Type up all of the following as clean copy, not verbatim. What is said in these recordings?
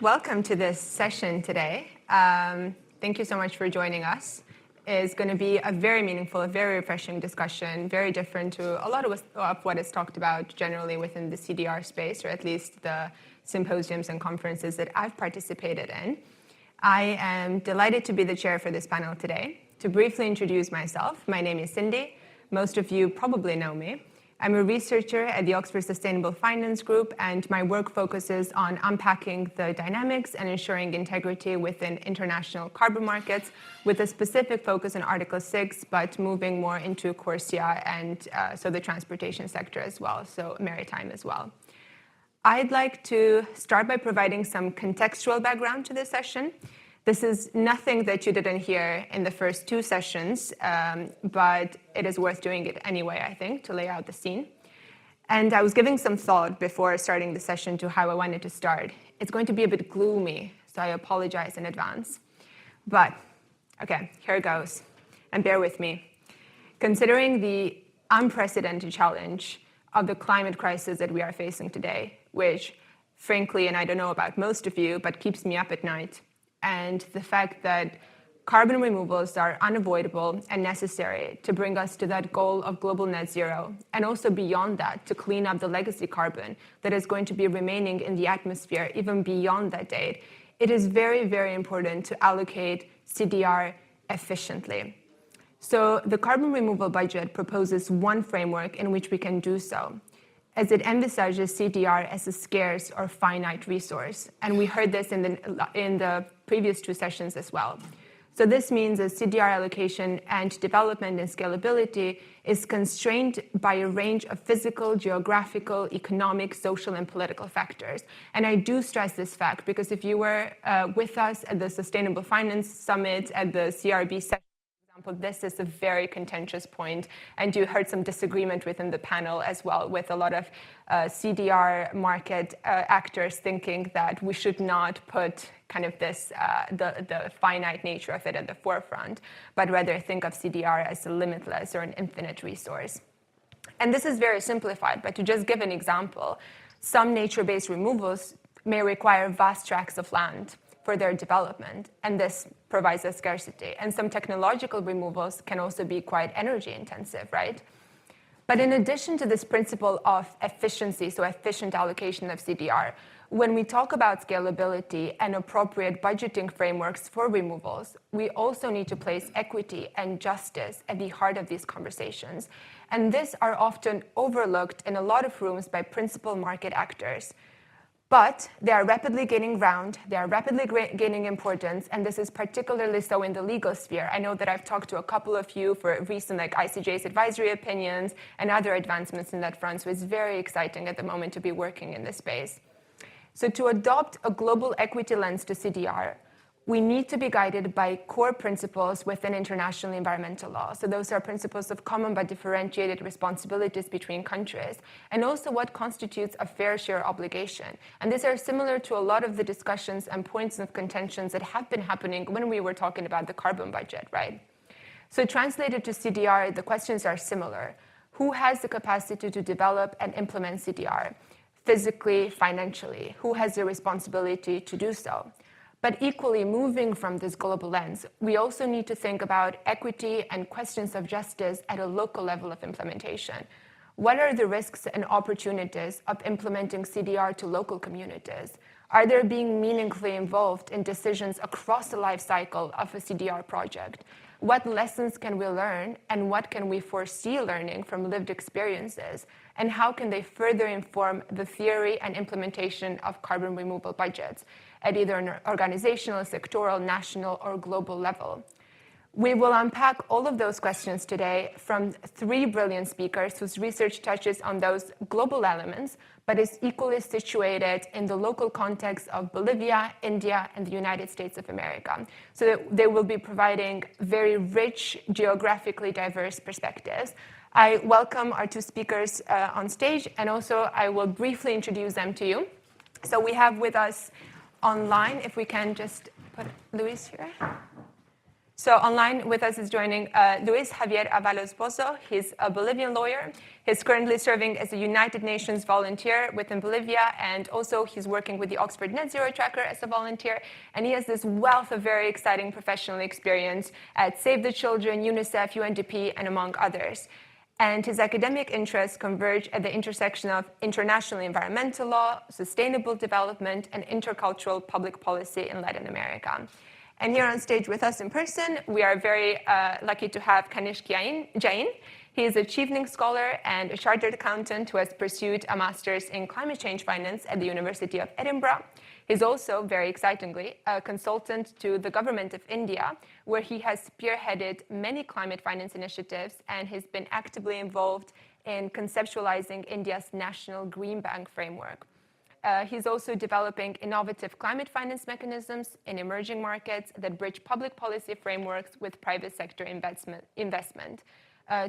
Welcome to this session today. Thank you so much for joining us. It's going to be a very meaningful, a very refreshing discussion, very different to a lot of what is talked about generally within the CDR space, or at least the symposiums and conferences that I've participated in. I am delighted to be the chair for this panel today. To briefly introduce myself, my name is Sindi. Most of you probably know me. I'm a researcher at the Oxford Sustainable Finance Group, and my work focuses on unpacking the dynamics and ensuring integrity within international carbon markets, with a specific focus on Article 6, but moving more into CORSIA and so the transportation sector as well, so maritime as well. I'd like to start by providing some contextual background to this session. This is nothing that you didn't hear in the first two sessions, but it is worth doing it anyway, I think, to lay out the scene. And I was giving some thought before starting the session to how I wanted to start. It's going to be a bit gloomy, so I apologize in advance. But, okay, here it goes. And bear with me. Considering the unprecedented challenge of the climate crisis that we are facing today, which, frankly, and I don't know about most of you, but keeps me up at night, and the fact that carbon removals are unavoidable and necessary to bring us to that goal of global net zero, and also beyond that, to clean up the legacy carbon that is going to be remaining in the atmosphere even beyond that date, it is very, very important to allocate CDR efficiently. So the carbon removal budget proposes one framework in which we can do so, as it envisages CDR as a scarce or finite resource. And we heard this in the previous two sessions as well. So this means that CDR allocation and development and scalability is constrained by a range of physical, geographical, economic, social, and political factors. And I do stress this fact because if you were with us at the Sustainable Finance Summit, at the CRB session, this is a very contentious point, and you heard some disagreement within the panel as well, with a lot of CDR market actors thinking that we should not put kind of this, the finite nature of it at the forefront, but rather think of CDR as a limitless or an infinite resource. And this is very simplified, but to just give an example, some nature-based removals may require vast tracts of land for their development, and this provides a scarcity. And some technological removals can also be quite energy intensive, right? But in addition to this principle of efficiency, so efficient allocation of CDR, when we talk about scalability and appropriate budgeting frameworks for removals, we also need to place equity and justice at the heart of these conversations. And these are often overlooked in a lot of rooms by principal market actors. But they are rapidly gaining ground, they are rapidly gaining importance, and this is particularly so in the legal sphere. I know that I've talked to a couple of you for recent ICJ's advisory opinions and other advancements in that front, so it's very exciting at the moment to be working in this space. So to adopt a global equity lens to CDR, we need to be guided by core principles within international environmental law. So those are principles of common but differentiated responsibilities between countries, and also what constitutes a fair share obligation. And these are similar to a lot of the discussions and points of contentions that have been happening when we were talking about the carbon budget, right? So translated to CDR, the questions are similar. Who has the capacity to develop and implement CDR? Physically, financially, who has the responsibility to do so? But equally, moving from this global lens, we also need to think about equity and questions of justice at a local level of implementation. What are the risks and opportunities of implementing CDR to local communities? Are they being meaningfully involved in decisions across the life cycle of a CDR project? What lessons can we learn, and what can we foresee learning from lived experiences? And how can they further inform the theory and implementation of carbon removal budgets at either an organizational, sectoral, national, or global level? We will unpack all of those questions today from three brilliant speakers whose research touches on those global elements, but is equally situated in the local context of Bolivia, India, and the United States of America. So they will be providing very rich, geographically diverse perspectives. I welcome our two speakers on stage, and also I will briefly introduce them to you. So we have with us online, if we can just put Luis here. So online with us is joining Luis Xavier Avalos. He's a Bolivian lawyer. He's currently serving as a United Nations volunteer within Bolivia, and also he's working with the Oxford Net Zero Tracker as a volunteer. And he has this wealth of very exciting professional experience at Save the Children, UNICEF, UNDP, and among others. And his academic interests converge at the intersection of international environmental law, sustainable development, and intercultural public policy in Latin America. And here on stage with us in person, we are very lucky to have Kanish Jain. He is a Chevening Scholar and a chartered accountant who has pursued a master's in climate change finance at the University of Edinburgh. He's also, very excitingly, a consultant to the government of India, where he has spearheaded many climate finance initiatives and has been actively involved in conceptualizing India's national green bank framework. He's also developing innovative climate finance mechanisms in emerging markets that bridge public policy frameworks with private sector investment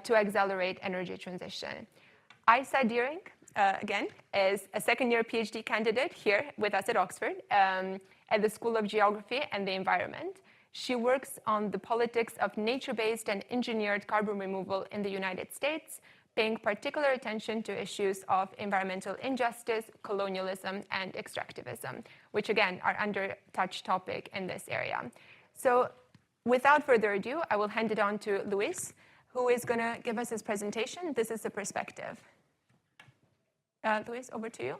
to accelerate energy transition. Isa Deering, again, is a second-year PhD candidate here with us at Oxford at the School of Geography and the Environment. She works on the politics of nature-based and engineered carbon removal in the United States, paying particular attention to issues of environmental injustice, colonialism, and extractivism, which again are under touch topic in this area. So without further ado, I will hand it on to Luis, who is going to give us his presentation. This is the perspective. Luis, over to you.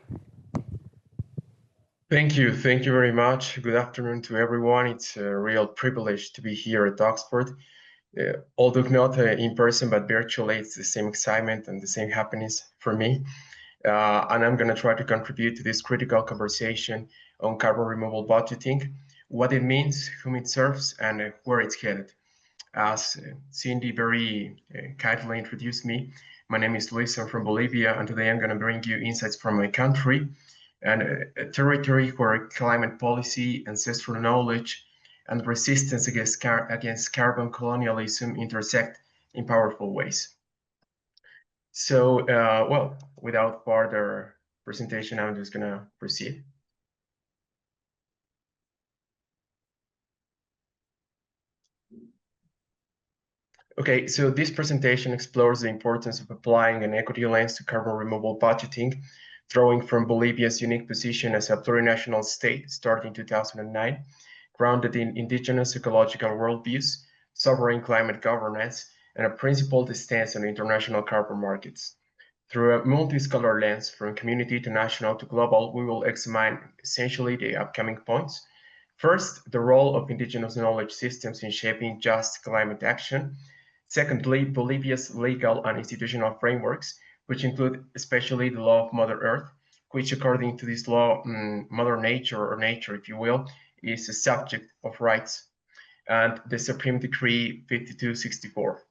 Thank you. Thank you very much. Good afternoon to everyone. It's a real privilege to be here at Oxford. Although not in person, but virtually, it's the same excitement and the same happiness for me. And I'm going to try to contribute to this critical conversation on carbon removal budgeting, what it means, whom it serves, and where it's headed. As Sindi very kindly introduced me, my name is Luis. I'm from Bolivia, and today I'm going to bring you insights from my country and a territory where climate policy, ancestral knowledge, and resistance against carbon colonialism intersect in powerful ways. So, well, without further presentation, I'm just going to proceed. Okay, so this presentation explores the importance of applying an equity lens to carbon removal budgeting, drawing from Bolivia's unique position as a plurinational state starting in 2009, grounded in indigenous ecological worldviews, sovereign climate governance, and a principled stance on international carbon markets. Through a multi-scholar lens, from community to national to global, we will examine essentially the upcoming points. First, the role of indigenous knowledge systems in shaping just climate action. Secondly, Bolivia's legal and institutional frameworks, which include especially the law of Mother Earth, which according to this law, Mother Nature, or nature, if you will, is a subject of rights, and the Supreme Decree 5264.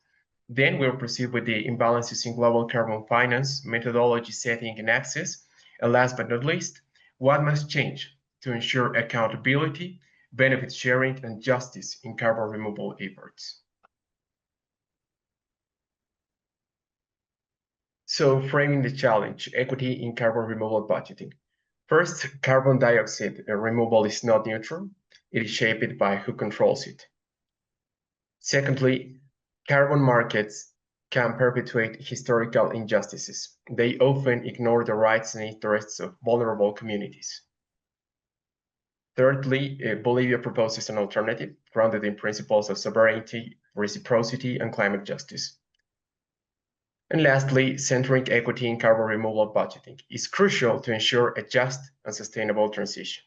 Then we'll proceed with the imbalances in global carbon finance, methodology setting and access, and last but not least, what must change to ensure accountability, benefit sharing, and justice in carbon removal efforts. So framing the challenge, equity in carbon removal budgeting. First, carbon dioxide removal is not neutral. It is shaped by who controls it. Secondly, carbon markets can perpetuate historical injustices. They often ignore the rights and interests of vulnerable communities. Thirdly, Bolivia proposes an alternative grounded in principles of sovereignty, reciprocity, and climate justice. And lastly, centering equity in carbon removal budgeting is crucial to ensure a just and sustainable transition.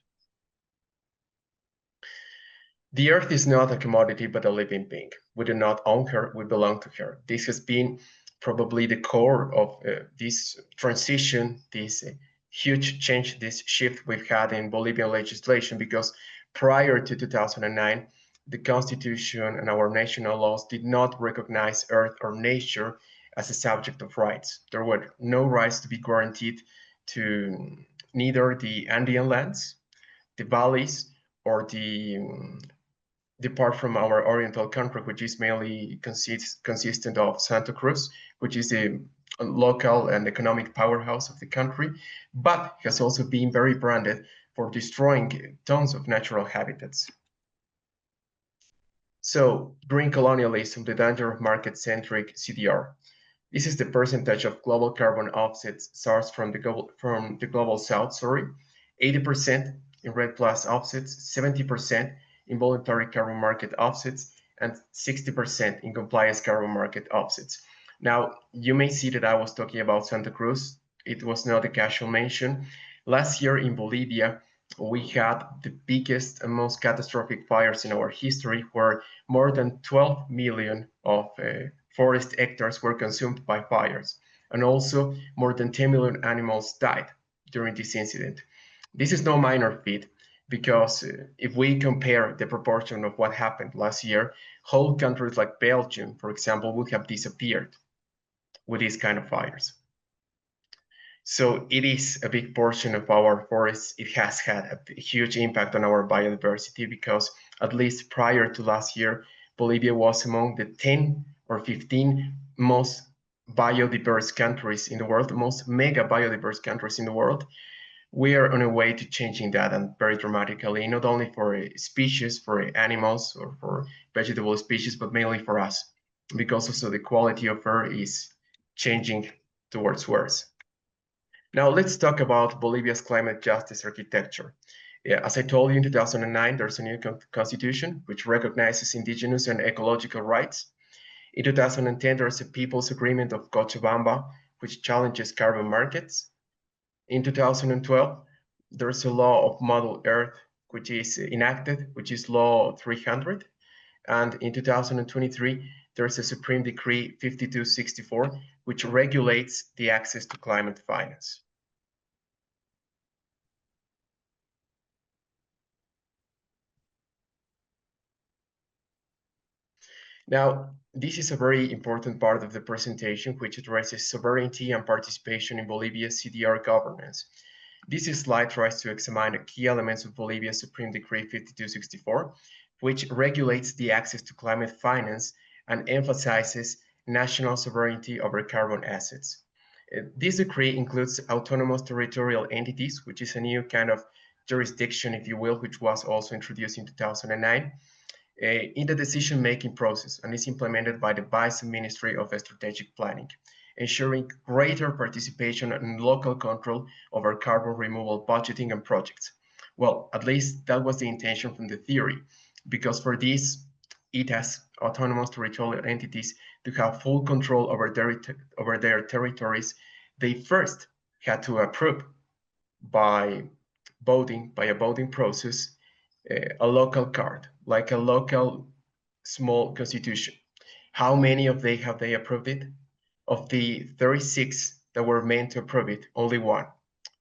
The Earth is not a commodity, but a living being. We do not own her, we belong to her. This has been probably the core of this transition, this huge change, this shift we've had in Bolivian legislation, because prior to 2009, the Constitution and our national laws did not recognize Earth or nature as a subject of rights. There were no rights to be guaranteed to neither the Andean lands, the valleys, or the part from our oriental country, which is mainly consistent of Santa Cruz, which is the local and economic powerhouse of the country, but has also been very branded for destroying tons of natural habitats. So, green colonialism, the danger of market-centric CDR. This is the percentage of global carbon offsets sourced from the global south, 80% in REDD+ offsets, 70% in voluntary carbon market offsets, and 60% in compliance carbon market offsets. Now, you may see that I was talking about Santa Cruz. It was not a casual mention. Last year in Bolivia, we had the biggest and most catastrophic fires in our history, where more than 12 million of forest hectares were consumed by fires, and also more than 10 million animals died during this incident. This is no minor feat, because if we compare the proportion of what happened last year, whole countries like Belgium, for example, would have disappeared with these kind of fires. So it is a big portion of our forests. It has had a huge impact on our biodiversity, because at least prior to last year, Bolivia was among the 10 or 15 most biodiverse countries in the world, the most mega biodiverse countries in the world. We are on a way to changing that, and very dramatically, not only for species, for animals or for vegetable species, but mainly for us, because also the quality of air is changing towards worse. Now let's talk about Bolivia's climate justice architecture. As I told you, in 2009, there's a new constitution which recognizes indigenous and ecological rights. In 2010, there's a People's Agreement of Cochabamba, which challenges carbon markets. In 2012, there's a law of Model Earth, which is enacted, which is Law 300. And in 2023, there's a Supreme Decree 5264, which regulates the access to climate finance. Now, this is a very important part of the presentation, which addresses sovereignty and participation in Bolivia's CDR governance. This slide tries to examine the key elements of Bolivia's Supreme Decree 5264, which regulates the access to climate finance and emphasizes national sovereignty over carbon assets. This decree includes autonomous territorial entities, which is a new kind of jurisdiction, if you will, which was also introduced in 2009. In the decision-making process, and is implemented by the Vice Ministry of Strategic Planning, ensuring greater participation and local control over carbon removal budgeting and projects. Well, at least that was the intention from the theory, because for this, it has autonomous territorial entities to have full control over their territories. They first had to approve by a voting process, a local card, like a local small constitution. How many of they have they approved it? Of the 36 that were meant to approve it, only one,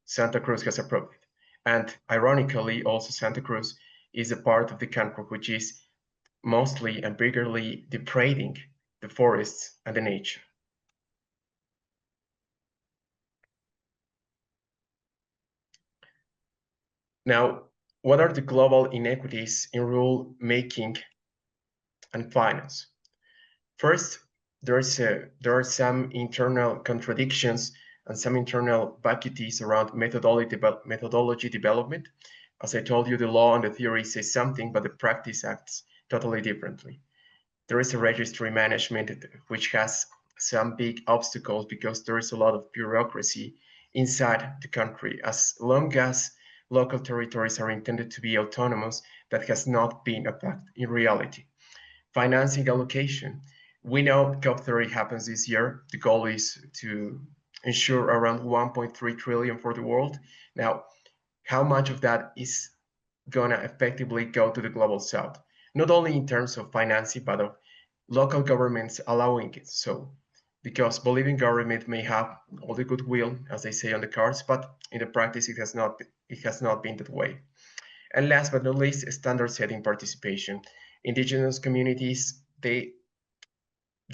Santa Cruz, has approved it. And ironically, also Santa Cruz is a part of the country which is mostly and biggerly degrading the forests and the nature. Now, what are the global inequities in rule making and finance? First, there are some internal contradictions and some internal vacuities around methodology development. As I told you, the law and the theory say something, but the practice acts totally differently. There is a registry management which has some big obstacles, because there is a lot of bureaucracy inside the country. As long as local territories are intended to be autonomous, that has not been a fact in reality. Financing allocation. We know COP30 happens this year. The goal is to ensure around 1.3 trillion for the world. Now, how much of that is gonna effectively go to the global south? Not only in terms of financing, but of local governments allowing it so. Because Bolivian government may have all the goodwill, as they say on the cards, but in the practice it has not been that way. And last but not least, standard setting participation. Indigenous communities, the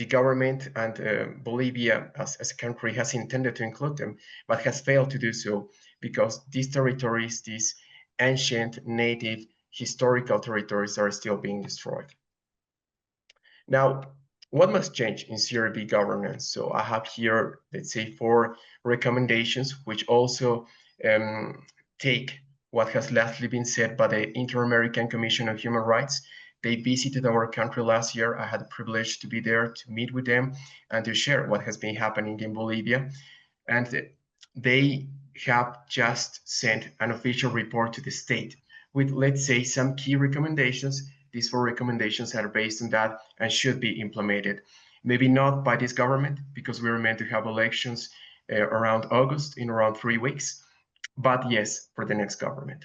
government and Bolivia as a country has intended to include them, but has failed to do so, because these territories, these ancient, native, historical territories, are still being destroyed. Now, what must change in CRB governance? So I have here, let's say, 4 recommendations, which also take what has lastly been said by the Inter-American Commission on Human Rights, They visited our country last year. I had the privilege to be there to meet with them and to share what has been happening in Bolivia. And they have just sent an official report to the state with, let's say, some key recommendations. These 4 recommendations are based on that and should be implemented. Maybe not by this government, because we were meant to have elections around August, in around 3 weeks, but yes, for the next government.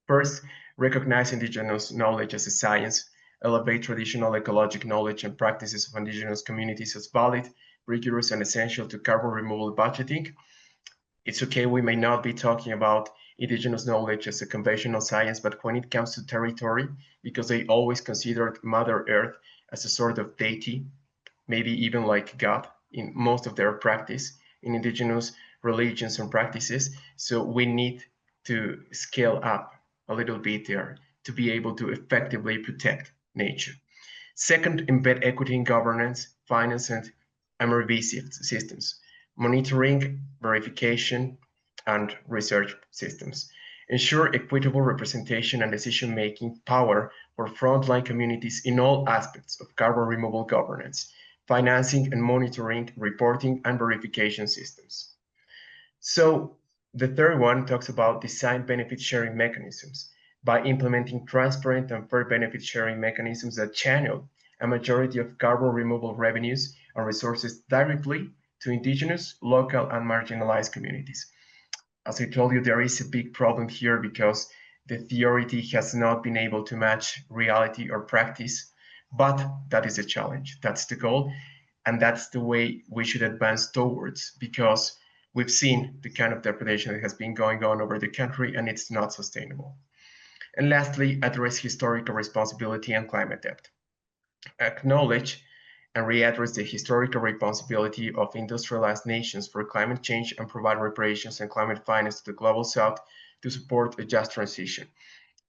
First, recognize indigenous knowledge as a science, elevate traditional ecologic knowledge and practices of indigenous communities as valid, rigorous, and essential to carbon removal budgeting. It's okay, we may not be talking about indigenous knowledge as a conventional science, but when it comes to territory, because they always considered Mother Earth as a sort of deity, maybe even like God in most of their practice in indigenous religions and practices. So we need to scale up a little bit there to be able to effectively protect nature. Second, embed equity in governance, finance, and MRV systems, monitoring, verification, and research systems. Ensure equitable representation and decision-making power for frontline communities in all aspects of carbon removal governance, financing and monitoring, reporting, and verification systems. So the third one talks about design benefit sharing mechanisms by implementing transparent and fair benefit sharing mechanisms that channel a majority of carbon removal revenues and resources directly to indigenous, local, and marginalized communities. As I told you, there is a big problem here because the theory has not been able to match reality or practice, but that is a challenge. That's the goal, and that's the way we should advance towards, because we've seen the kind of depredation that has been going on over the country, and it's not sustainable. And lastly, address historical responsibility and climate debt. Acknowledge and readdress the historical responsibility of industrialized nations for climate change and provide reparations and climate finance to the global south to support a just transition.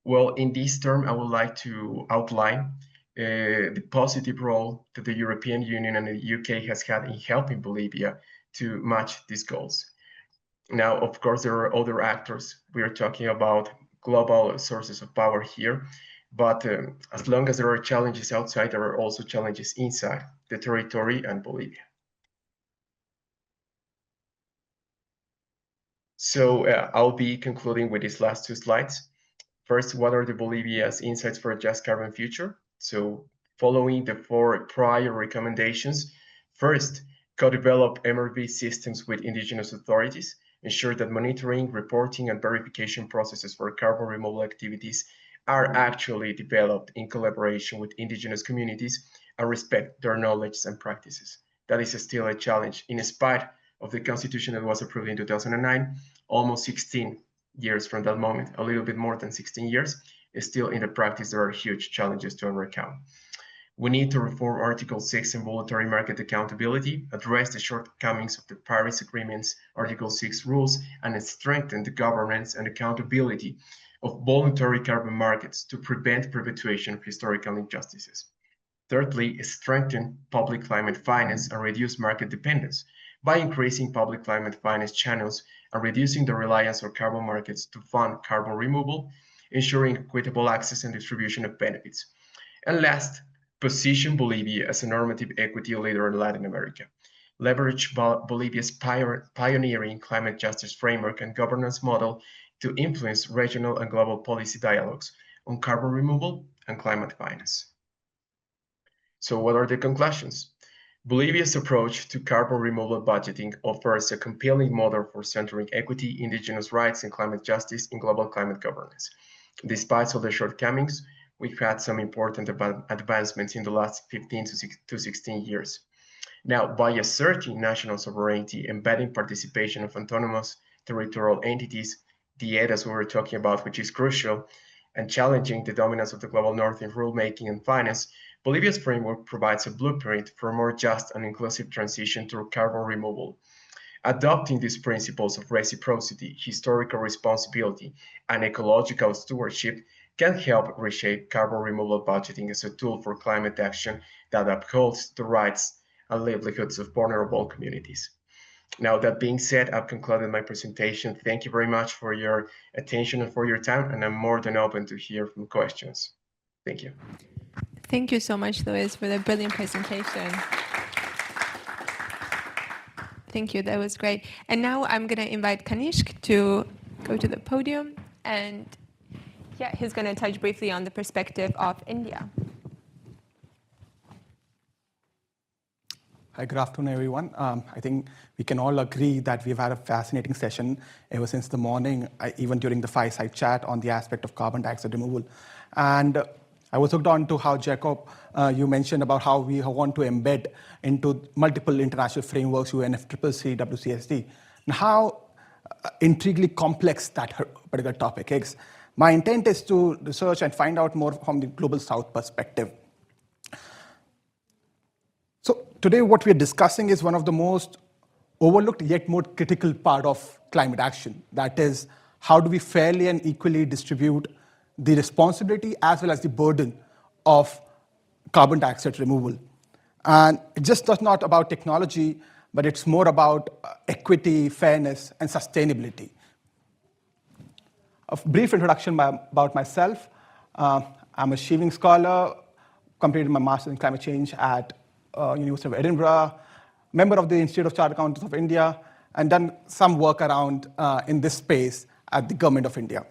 Well, in this term, I would like to outline the positive role that the European Union and the UK has had in helping Bolivia to match these goals. Now, of course, there are other actors. We are talking about global sources of power here, but as long as there are challenges outside, there are also challenges inside the territory and Bolivia. So I'll be concluding with these last 2 slides. First, what are the Bolivia's insights for a just carbon future? So following the 4 prior recommendations, first, co-develop MRV systems with indigenous authorities, ensure that monitoring, reporting, and verification processes for carbon removal activities are actually developed in collaboration with indigenous communities and respect their knowledge and practices. That is still a challenge in spite of the constitution that was approved in 2009, almost 16 years from that moment, a little bit more than 16 years, still in the practice there are huge challenges to overcome. We need to reform Article 6 and voluntary market accountability, address the shortcomings of the Paris Agreement's Article 6 rules, and strengthen the governance and accountability of voluntary carbon markets to prevent perpetuation of historical injustices. Thirdly, strengthen public climate finance and reduce market dependence by increasing public climate finance channels and reducing the reliance on carbon markets to fund carbon removal, ensuring equitable access and distribution of benefits. And last, position Bolivia as a normative equity leader in Latin America. Leverage Bolivia's pioneering climate justice framework and governance model to influence regional and global policy dialogues on carbon removal and climate finance. So what are the conclusions? Bolivia's approach to carbon removal budgeting offers a compelling model for centering equity, indigenous rights, and climate justice in global climate governance. Despite all the shortcomings, we've had some important advancements in the last 15 to 16 years. Now, by asserting national sovereignty, embedding participation of autonomous territorial entities, the EDAs we were talking about, which is crucial, and challenging the dominance of the global north in rulemaking and finance, Bolivia's framework provides a blueprint for a more just and inclusive transition to carbon removal. Adopting these principles of reciprocity, historical responsibility, and ecological stewardship can help reshape carbon removal budgeting as a tool for climate action that upholds the rights and livelihoods of vulnerable communities. Now, that being said, I've concluded my presentation. Thank you very much for your attention and for your time, and I'm more than open to hear from questions. Thank you. Thank you so much, Luis, for the brilliant presentation. Thank you, that was great. And now I'm going to invite Kanishk to go to the podium, and yeah, he's going to touch briefly on the perspective of India. Hi, good afternoon, everyone. I think we can all agree that we've had a fascinating session ever since the morning, even during the fireside chat on the aspect of carbon dioxide removal. And I was hooked on to how, Jacob, you mentioned about how we want to embed into multiple international frameworks, UNFCCC, WCSD, and how intriguingly complex that particular topic is. My intent is to research and find out more from the Global South perspective. So today what we're discussing is one of the most overlooked yet more critical part of climate action. That is, how do we fairly and equally distribute the responsibility as well as the burden of carbon dioxide removal. And it just does not about technology, but it's more about equity, fairness, and sustainability. A brief introduction about myself. I'm a Sheving scholar, completed my master's in climate change at University of Edinburgh, member of the Institute of Chartered Accountants of India, and done some work around in this space at the Government of India.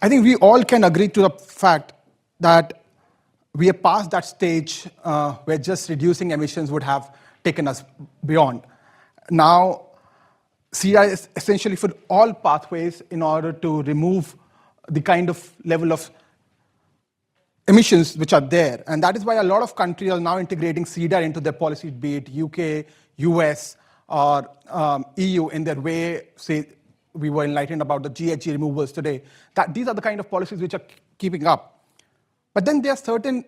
I think we all can agree to the fact that we are past that stage where just reducing emissions would have taken us beyond. Now, CI is essentially for all pathways in order to remove the kind of level of emissions which are there. And that is why a lot of countries are now integrating CEDAR into their policies, be it UK, US, or EU in their way. Say, we were enlightened about the GHG removals today. That these are the kind of policies which are keeping up. But then there are certain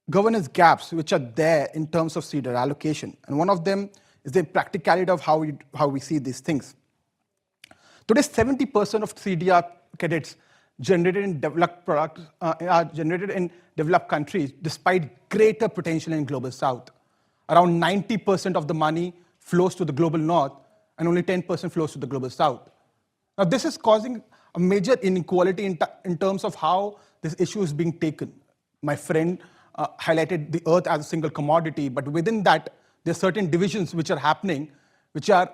governance gaps which are there in terms of CEDAR allocation. And one of them is the practicality of how we see these things. Today, 70% of CDR credits generated in developed products are generated in developed countries, despite greater potential in global south. Around 90% of the money flows to the global north, and only 10% flows to the global south. Now, this is causing a major inequality in terms of how this issue is being taken. My friend highlighted the earth as a single commodity, but within that, there are certain divisions which are happening, which are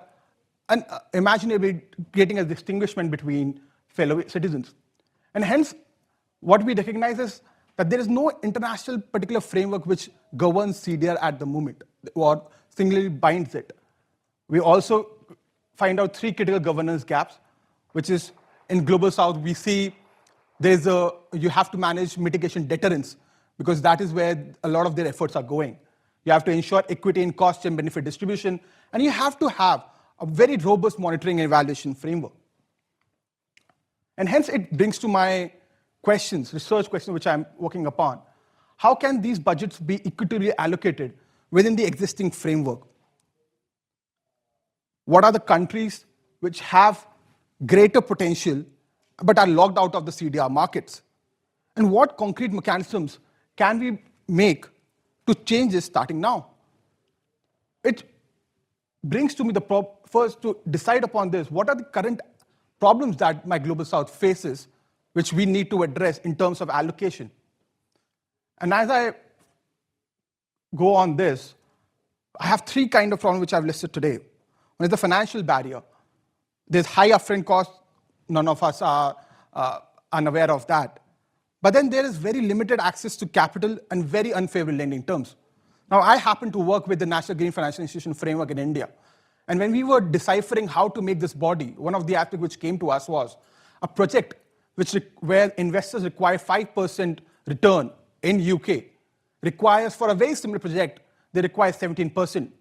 unimaginably creating a distinguishment between fellow citizens. And hence, what we recognize is that there is no international particular framework which governs CDR at the moment or singularly binds it. We also find out three critical governance gaps, which is in Global South, we see you have to manage mitigation deterrence because that is where a lot of their efforts are going. You have to ensure equity in cost and benefit distribution, and you have to have a very robust monitoring and evaluation framework. And hence it brings to my questions, research questions which I'm working upon. How can these budgets be equitably allocated within the existing framework? What are the countries which have greater potential but are locked out of the CDR markets? And what concrete mechanisms can we make to change this starting now? It brings to me first to decide upon this, what are the current problems that my Global South faces, which we need to address in terms of allocation. And as I go on this, I have three kind of problems which I've listed today. One is the financial barrier. There's high upfront costs. None of us are unaware of that. But then there is very limited access to capital and very unfavorable lending terms. Now, I happen to work with the National Green Financial Institution framework in India. And when we were deciphering how to make this body, one of the aspects which came to us was a project where investors require 5% return in UK requires, for a very similar project, they require 17%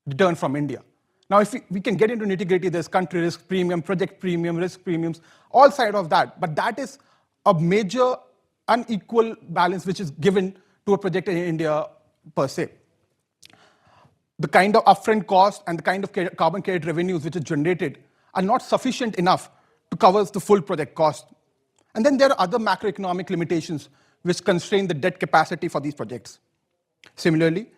return from India. Now, if we can get into nitty-gritty, there's country risk premium, project premium, risk premiums, all sides of that. But that is a major unequal balance which is given to a project in India per se. The kind of upfront cost and the kind of carbon credit revenues which are generated are not sufficient enough to cover the full project cost. And then there are other macroeconomic limitations which constrain the debt capacity for these projects. Similarly,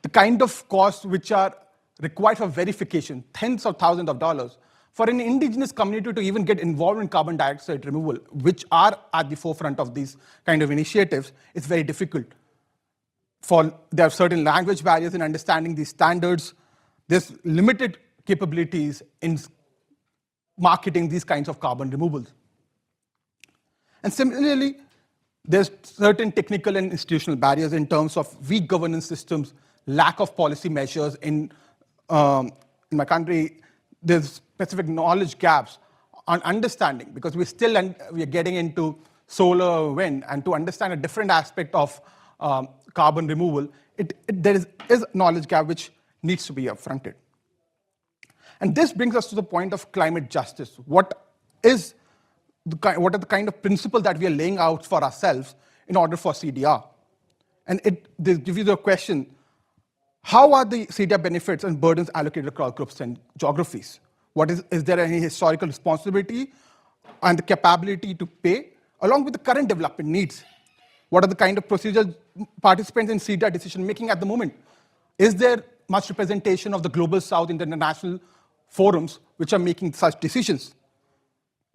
the kind of costs which are required for verification, tens of thousands of dollars, For an indigenous community to even get involved in carbon dioxide removal, which are at the forefront of these kind of initiatives, it's very difficult. There are certain language barriers in understanding these standards. There's limited capabilities in marketing these kinds of carbon removals. And similarly, there's certain technical and institutional barriers in terms of weak governance systems, lack of policy measures. In my country, there's specific knowledge gaps on understanding, because we're getting into solar, wind, and to understand a different aspect of carbon removal, there is a knowledge gap which needs to be affronted. And this brings us to the point of climate justice. What are the kind of principles that we are laying out for ourselves in order for CDR? And they give you the question, how are the CDR benefits and burdens allocated across groups and geographies? Is there any historical responsibility and the capability to pay, along with the current development needs? What are the kind of procedures participants in CDR decision-making at the moment? Is there much representation of the Global South in the international forums which are making such decisions?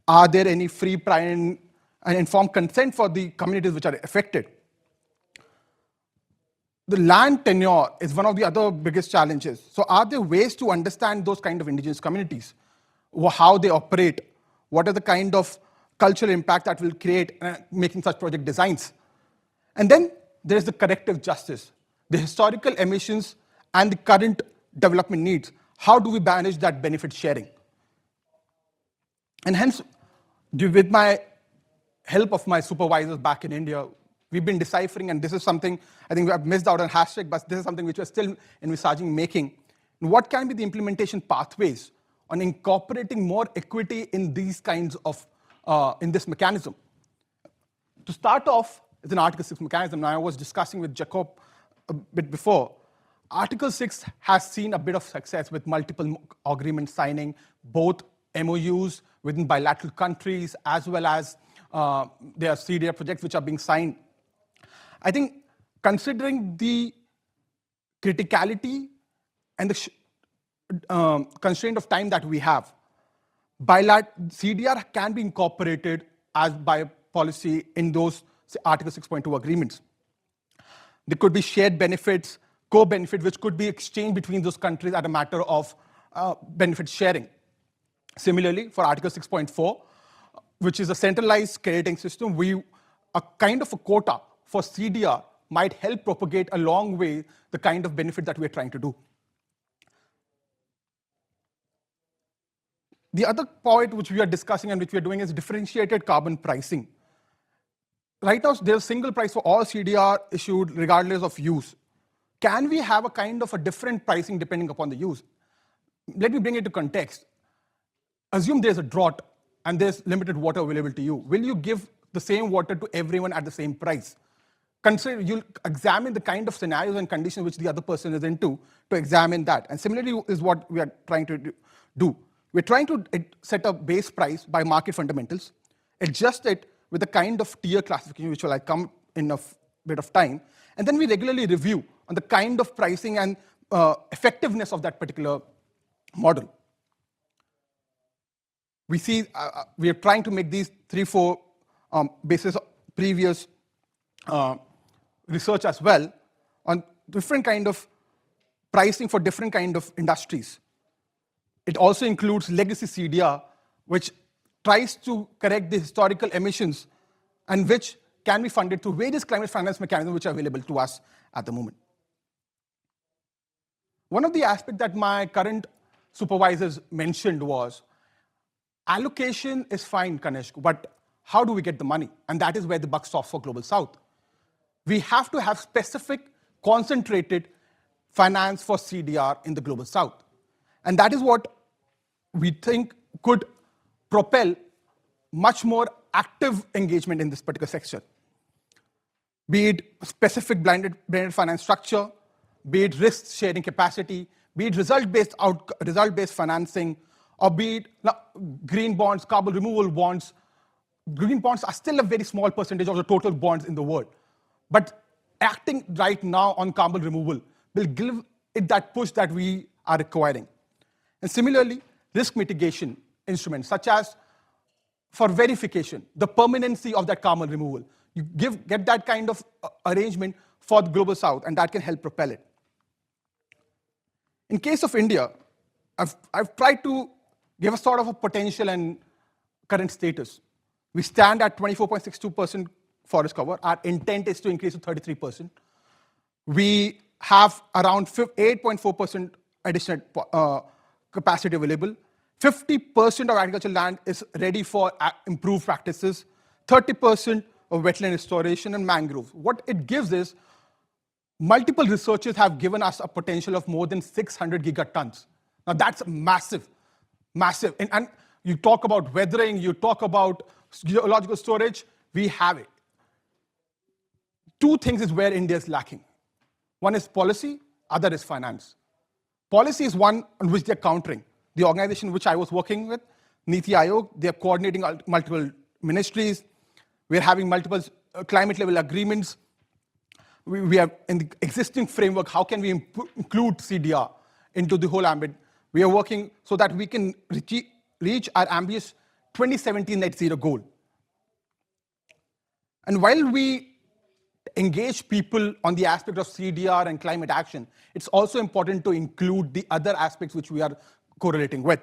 Are there any free, prior, and informed consent for the communities which are affected? The land tenure is one of the other biggest challenges. So are there ways to understand those kind of indigenous communities, how they operate, what are the kind of cultural impact that will create making such project designs? And then there is the corrective justice, the historical emissions and the current development needs. How do we manage that benefit sharing? And hence, with my help of my supervisors back in India, we've been deciphering, and this is something I think we have missed out on hashtag, but this is something which we're still envisaging making. What can be the implementation pathways on incorporating more equity in these kinds of, in this mechanism? To start off, it's an Article 6 mechanism. Now, I was discussing with Jacob a bit before. Article 6 has seen a bit of success with multiple agreement signing, both MOUs within bilateral countries, as well as there are CDR projects which are being signed. I think considering the criticality and the constraint of time that we have, CDR can be incorporated as by policy in those Article 6.2 agreements. There could be shared benefits, co-benefit, which could be exchanged between those countries at a matter of benefit sharing. Similarly, for Article 6.4, which is a centralized crediting system, a kind of a quota for CDR might help propagate a long way the kind of benefit that we're trying to do. The other point which we are discussing and which we are doing is differentiated carbon pricing. Right now, there's a single price for all CDR issued regardless of use. Can we have a kind of a different pricing depending upon the use? Let me bring it to context. Assume there's a drought and there's limited water available to you. Will you give the same water to everyone at the same price? You'll examine the kind of scenarios and conditions which the other person is into to examine that. And similarly is what we are trying to do. We're trying to set a base price by market fundamentals, adjust it with a kind of tier classification, which will come in a bit of time. And then we regularly review on the kind of pricing and effectiveness of that particular model. We see we are trying to make these 3-4 basis of previous research as well on different kind of pricing for different kind of industries. It also includes legacy CDR, which tries to correct the historical emissions and which can be funded through various climate finance mechanisms which are available to us at the moment. One of the aspects that my current supervisors mentioned was allocation is fine, Kanishk, but how do we get the money? And that is where the buck stops for Global South. We have to have specific, concentrated finance for CDR in the Global South. And that is what we think could propel much more active engagement in this particular section. Be it specific blended finance structure, be it risk sharing capacity, be it result-based financing, or be it green bonds, carbon removal bonds. Green bonds are still a very small percentage of the total bonds in the world. But acting right now on carbon removal will give it that push that we are requiring. And similarly, risk mitigation instruments, such as for verification, the permanency of that carbon removal. You get that kind of arrangement for the Global South, and that can help propel it. In case of India, I've tried to give a sort of a potential and current status. We stand at 24.62% forest cover. Our intent is to increase to 33%. We have around 8.4% additional capacity available. 50% of agricultural land is ready for improved practices. 30% of wetland restoration and mangroves. What it gives is multiple researchers have given us a potential of more than 600 gigatons. Now that's massive, massive. And you talk about weathering, you talk about geological storage, we have it. Two things is where India is lacking. One is policy, other is finance. Policy is one on which they're countering. The organization which I was working with, Niti Aayog, they're coordinating multiple ministries. We're having multiple climate level agreements. We have in the existing framework, how can we include CDR into the whole ambit? We are working so that we can reach our ambitious 2017 net zero goal. And while we engage people on the aspect of CDR and climate action, it's also important to include the other aspects which we are correlating with,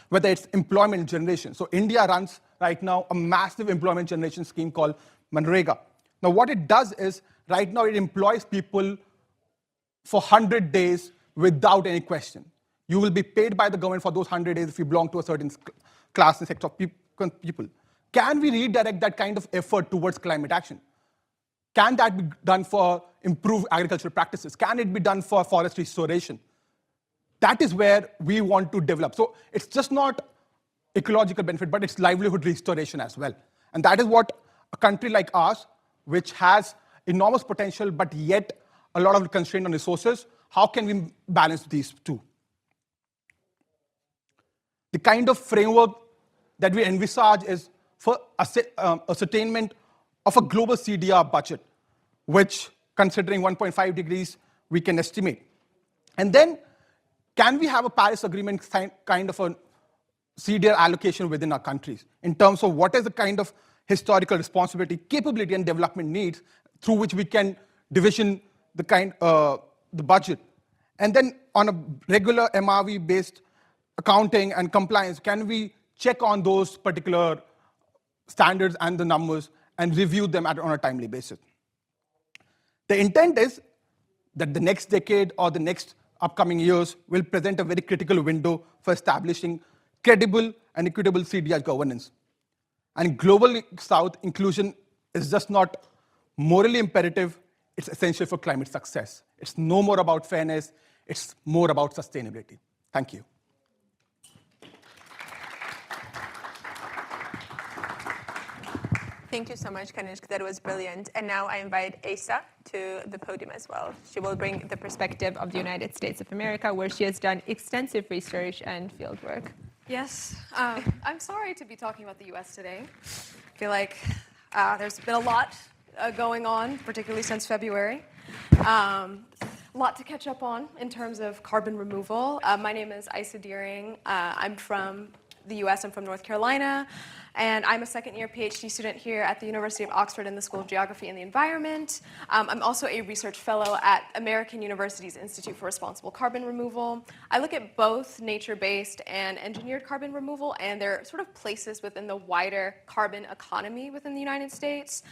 whether it's employment generation. So India runs right now a massive employment generation scheme called Moderator. Now what it does is, right now it employs people for 100 days without any question. You will be paid by the government for those 100 days if you belong to a certain class and sector of people. Can we redirect that kind of effort towards climate action? Can that be done for improved agricultural practices? Can it be done for forest restoration? That is where we want to develop. So it's just not ecological benefit, but it's livelihood restoration as well. And that is what a country like ours, which has enormous potential, but yet a lot of constraint on resources, how can we balance these two? The kind of framework that we envisage is for ascertainment of a global CDR budget, which, considering 1.5 degrees, we can estimate. And then, can we have a Paris Agreement kind of a CDR allocation within our countries in terms of what is the kind of historical responsibility, capability, and development needs through which we can division the budget? And then, on a regular MRV-based accounting and compliance, can we check on those particular standards and the numbers and review them on a timely basis? The intent is that the next decade or the next upcoming years will present a very critical window for establishing credible and equitable CDR governance. And global South inclusion is just not morally imperative, it's essential for climate success. It's no more about fairness, it's more about sustainability. Thank you. Thank you so much, Kanishk. That was brilliant. And now I invite Asa to the podium as well. She will bring the perspective of the United States of America, where she has done extensive research and field work. Yes, I'm sorry to be talking about the US today. I feel like there's been a lot going on, particularly since February. A lot to catch up on in terms of carbon removal. My name is Asa Deering. I'm from the US, I'm from North Carolina, and I'm a second-year PhD student here at the University of Oxford in the School of Geography and the Environment. I'm also a research fellow at American University's Institute for Responsible Carbon Removal. I look at both nature-based and engineered carbon removal, and their sort of places within the wider carbon economy within the United States.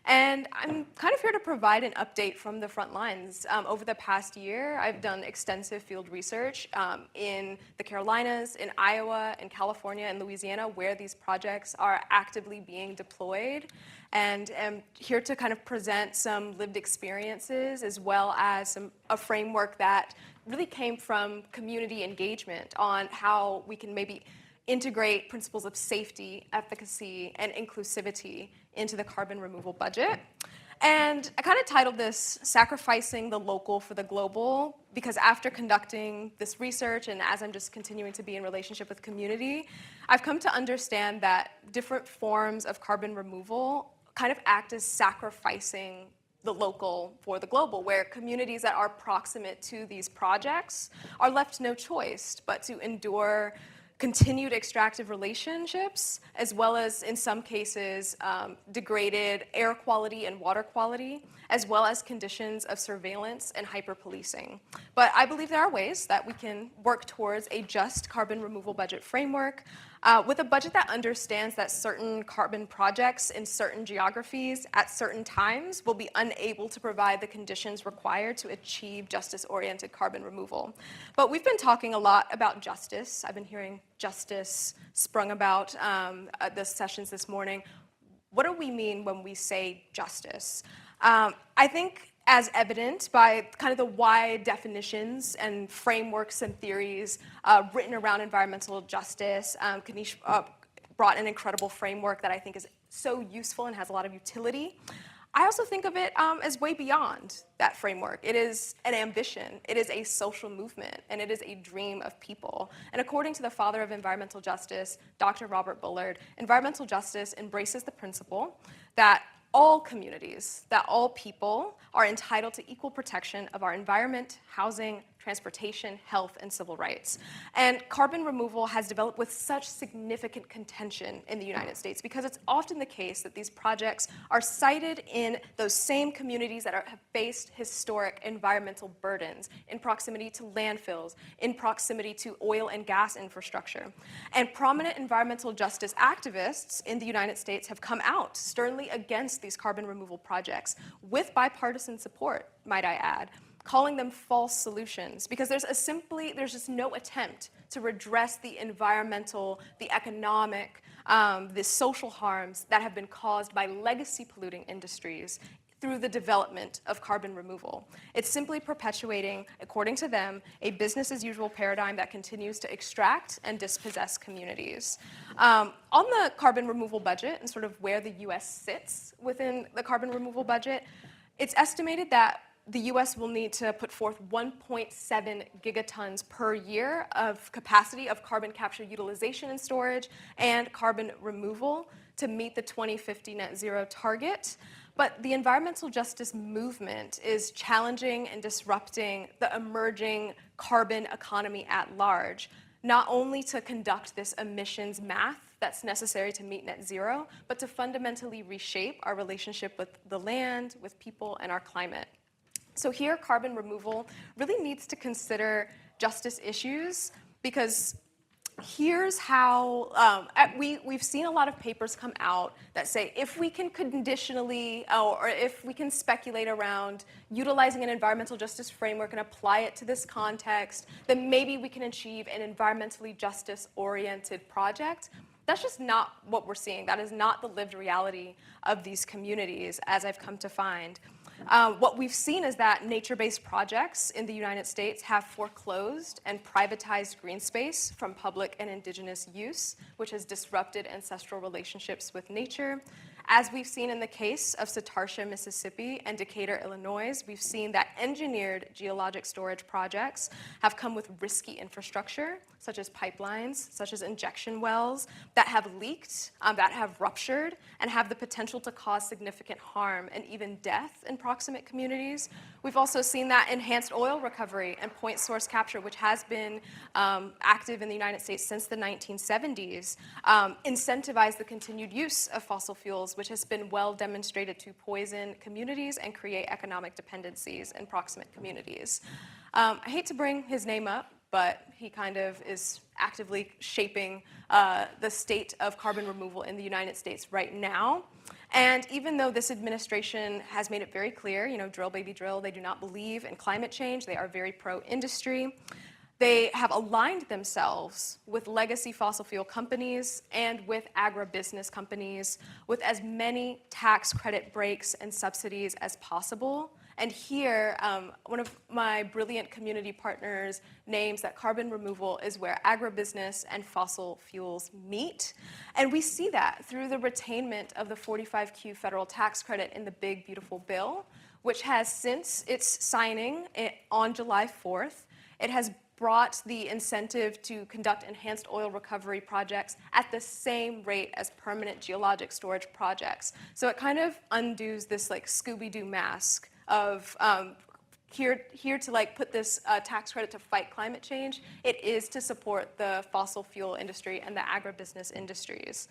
And I'm kind of here to provide an update from the front lines. Over the past year, I've done extensive field research in the Carolinas, in Iowa, in California, and Louisiana, where these projects are actively being deployed. And am here to kind of present some lived experiences, as well as a framework that really came from community engagement on how we can maybe integrate principles of safety, efficacy, and inclusivity into the carbon removal budget. And I kind of titled this Sacrificing the Local for the Global, because after conducting this research and as I'm just continuing to be in relationship with community, I've come to understand that different forms of carbon removal kind of act as sacrificing the local for the global, where communities that are proximate to these projects are left no choice but to endure continued extractive relationships, as well as, in some cases, degraded air quality and water quality, as well as conditions of surveillance and hyper-policing. But I believe there are ways that we can work towards a just carbon removal budget framework, with a budget that understands that certain carbon projects in certain geographies at certain times will be unable to provide the conditions required to achieve justice-oriented carbon removal. But we've been talking a lot about justice. I've been hearing justice sprung about at the sessions this morning. What do we mean when we say justice? I think, as evident by kind of the wide definitions and frameworks and theories written around environmental justice, Kanish brought an incredible framework that I think is so useful and has a lot of utility. I also think of it as way beyond that framework. It is an ambition, it is a social movement, and it is a dream of people. And according to the father of environmental justice, Dr. Robert Bullard, environmental justice embraces the principle that all communities, that all people are entitled to equal protection of our environment, housing, transportation, health, and civil rights. And carbon removal has developed with such significant contention in the United States because it's often the case that these projects are sited in those same communities that have faced historic environmental burdens in proximity to landfills, in proximity to oil and gas infrastructure. And prominent environmental justice activists in the United States have come out sternly against these carbon removal projects with bipartisan support, might I add, calling them false solutions because there's just no attempt to redress the environmental, the economic, the social harms that have been caused by legacy polluting industries through the development of carbon removal. It's simply perpetuating, according to them, a business as usual paradigm that continues to extract and dispossess communities. On the carbon removal budget and sort of where the US sits within the carbon removal budget, it's estimated that the US will need to put forth 1.7 gigatons per year of capacity of carbon capture utilization and storage and carbon removal to meet the 2050 net zero target. But the environmental justice movement is challenging and disrupting the emerging carbon economy at large, not only to conduct this emissions math that's necessary to meet net zero, but to fundamentally reshape our relationship with the land, with people, and our climate. So here, carbon removal really needs to consider justice issues because here's how we've seen a lot of papers come out that say if we can conditionally or if we can speculate around utilizing an environmental justice framework and apply it to this context, then maybe we can achieve an environmentally justice-oriented project. That's just not what we're seeing. That is not the lived reality of these communities, as I've come to find. What we've seen is that nature-based projects in the United States have foreclosed and privatized green space from public and indigenous use, which has disrupted ancestral relationships with nature. As we've seen in the case of Satarsha, Mississippi, and Decatur, Illinois, we've seen that engineered geologic storage projects have come with risky infrastructure, such as pipelines, such as injection wells, that have leaked, that have ruptured, and have the potential to cause significant harm and even death in proximate communities. We've also seen that enhanced oil recovery and point source capture, which has been active in the United States since the 1970s, incentivize the continued use of fossil fuels, which has been well demonstrated to poison communities and create economic dependencies in proximate communities. I hate to bring his name up, but he kind of is actively shaping the state of carbon removal in the United States right now. And even though this administration has made it very clear, drill baby drill, they do not believe in climate change, they are very pro-industry, they have aligned themselves with legacy fossil fuel companies and with agribusiness companies with as many tax credit breaks and subsidies as possible. And here, one of my brilliant community partners names that carbon removal is where agribusiness and fossil fuels meet. And we see that through the retainment of the 45Q federal tax credit in the Big Beautiful Bill, which has, since its signing on July 4th, it has brought the incentive to conduct enhanced oil recovery projects at the same rate as permanent geologic storage projects. So it kind of undoes this like Scooby-Doo mask of here to like put this tax credit to fight climate change, it is to support the fossil fuel industry and the agribusiness industries.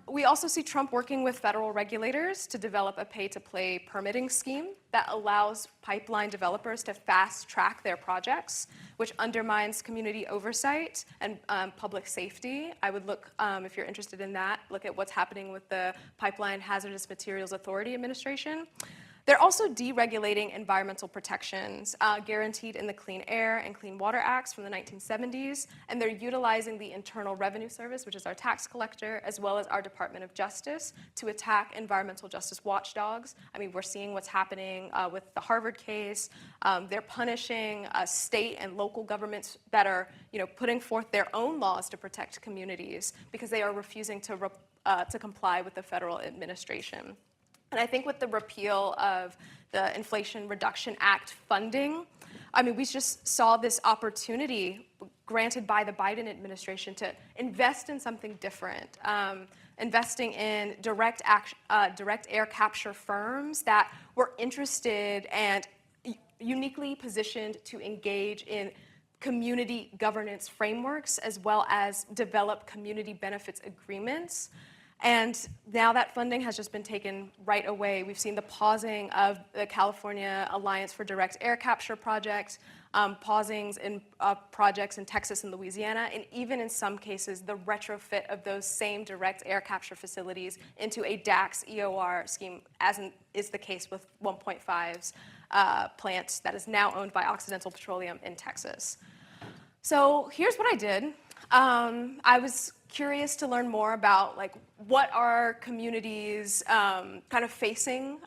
We also see Trump working with federal regulators to develop a pay-to-play permitting scheme that allows pipeline developers to fast-track their projects, which undermines community oversight and public safety. I would look, if you're interested in that, look at what's happening with the Pipeline Hazardous Materials Authority Administration. They're also deregulating environmental protections guaranteed in the Clean Air and Clean Water Acts from the 1970s, and they're utilizing the Internal Revenue Service, which is our tax collector, as well as our Department of Justice to attack environmental justice watchdogs. I mean, we're seeing what's happening with the Harvard case. They're punishing state and local governments that are, putting forth their own laws to protect communities because they are refusing to comply with the federal administration. And I think with the repeal of the Inflation Reduction Act funding, I mean, we just saw this opportunity granted by the Biden administration to invest in something different, investing in direct air capture firms that were interested and uniquely positioned to engage in community governance frameworks as well as develop community benefits agreements. And now that funding has just been taken right away. We've seen the pausing of the California Alliance for Direct Air Capture project, pausings in projects in Texas and Louisiana, and even in some cases, the retrofit of those same direct air capture facilities into a DAX EOR scheme, as is the case with 1.5's plant that is now owned by Occidental Petroleum in Texas. So here's what I did. I was curious to learn more about what are communities kind of facing